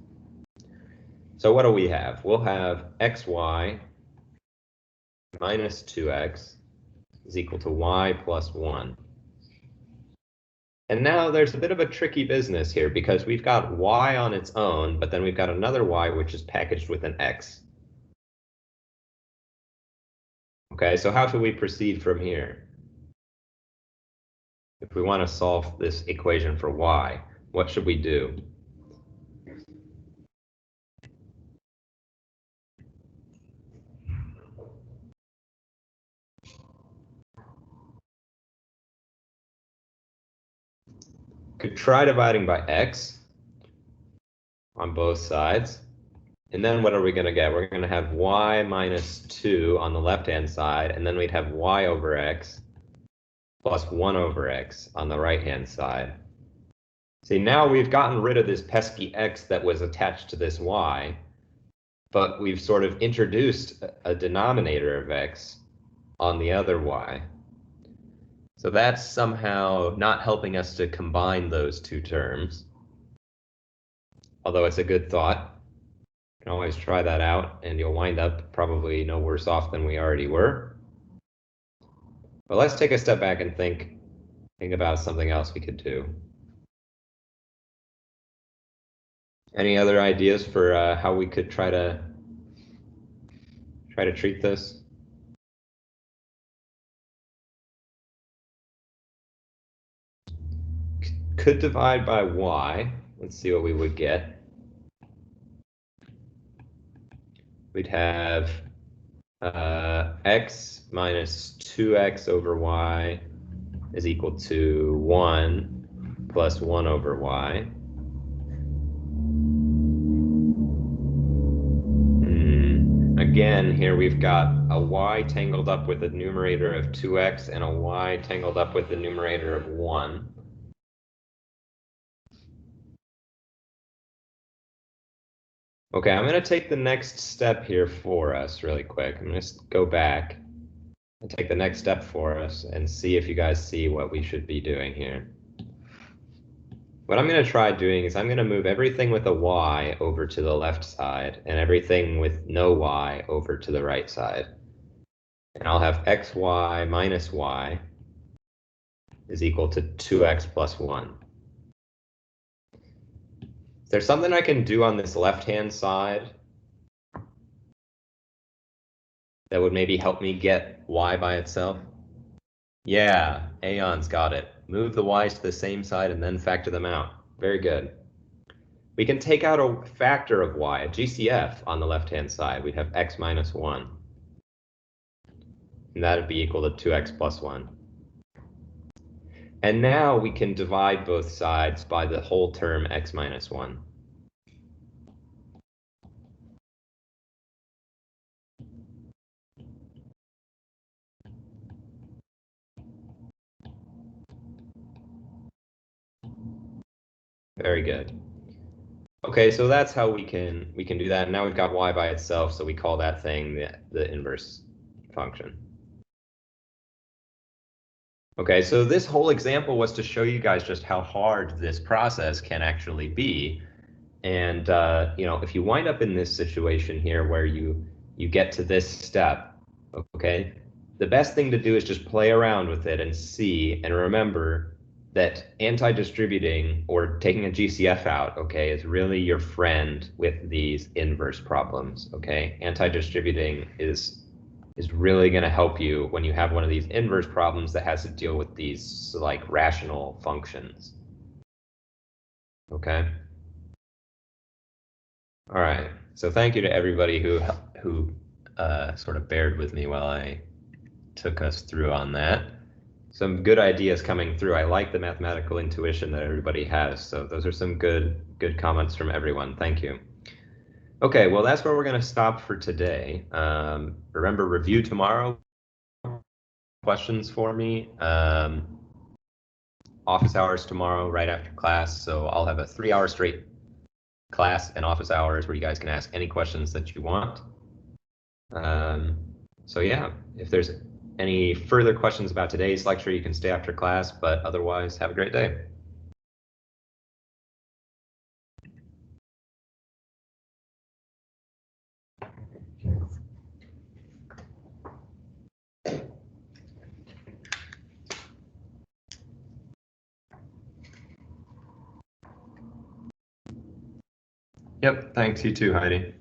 So what do we have? We'll have xy minus 2x is equal to y plus 1. And now there's a bit of a tricky business here because we've got y on its own, but then we've got another y which is packaged with an x. Okay, so how should we proceed from here? If we want to solve this equation for y, what should we do? Could try dividing by x on both sides. And then what are we going to get? We're going to have y minus 2 on the left-hand side, and then we'd have y over x plus 1 over x on the right-hand side. See, now we've gotten rid of this pesky x that was attached to this y, but we've sort of introduced a denominator of x on the other y. So that's somehow not helping us to combine those two terms, although it's a good thought. You can always try that out, and you'll wind up probably no worse off than we already were. But let's take a step back and think about something else we could do. Any other ideas for how we could try to treat this? Could divide by y. Let's see what we would get. We'd have x minus 2x over y is equal to 1 plus 1 over y. Again, here we've got a y tangled up with a numerator of 2x and a y tangled up with the numerator of 1. Okay, I'm going to take the next step here for us really quick. I'm going to go back and take the next step for us and see if you guys see what we should be doing here. What I'm going to try doing is I'm going to move everything with a y over to the left side and everything with no y over to the right side. And I'll have xy minus y is equal to 2x plus 1. Is there something I can do on this left-hand side that would maybe help me get y by itself? Yeah, Aeon's got it. Move the y's to the same side and then factor them out. Very good. We can take out a factor of y, a GCF, on the left-hand side. We'd have x minus 1. And that would be equal to 2x plus 1. And now we can divide both sides by the whole term x minus 1. Very good. Okay, so that's how we can do that. Now we've got y by itself, so we call that thing the inverse function. Okay, so this whole example was to show you guys just how hard this process can actually be. And you know, if you wind up in this situation here where you get to this step, okay, the best thing to do is just play around with it and see, and remember that anti-distributing or taking a GCF out, okay, is really your friend with these inverse problems, okay? Anti-distributing is really going to help you when you have one of these inverse problems that has to deal with these like rational functions. Okay. All right. So thank you to everybody who sort of bared with me while I took us through on that. Some good ideas coming through. I like the mathematical intuition that everybody has. So those are some good comments from everyone. Thank you. Okay, well, that's where we're going to stop for today. Remember, review tomorrow. Questions for me. Office hours tomorrow, right after class. So I'll have a 3-hour straight class and office hours where you guys can ask any questions that you want. So yeah, if there's any further questions about today's lecture, you can stay after class, but otherwise, have a great day. Yep, thanks. You too, Heidi.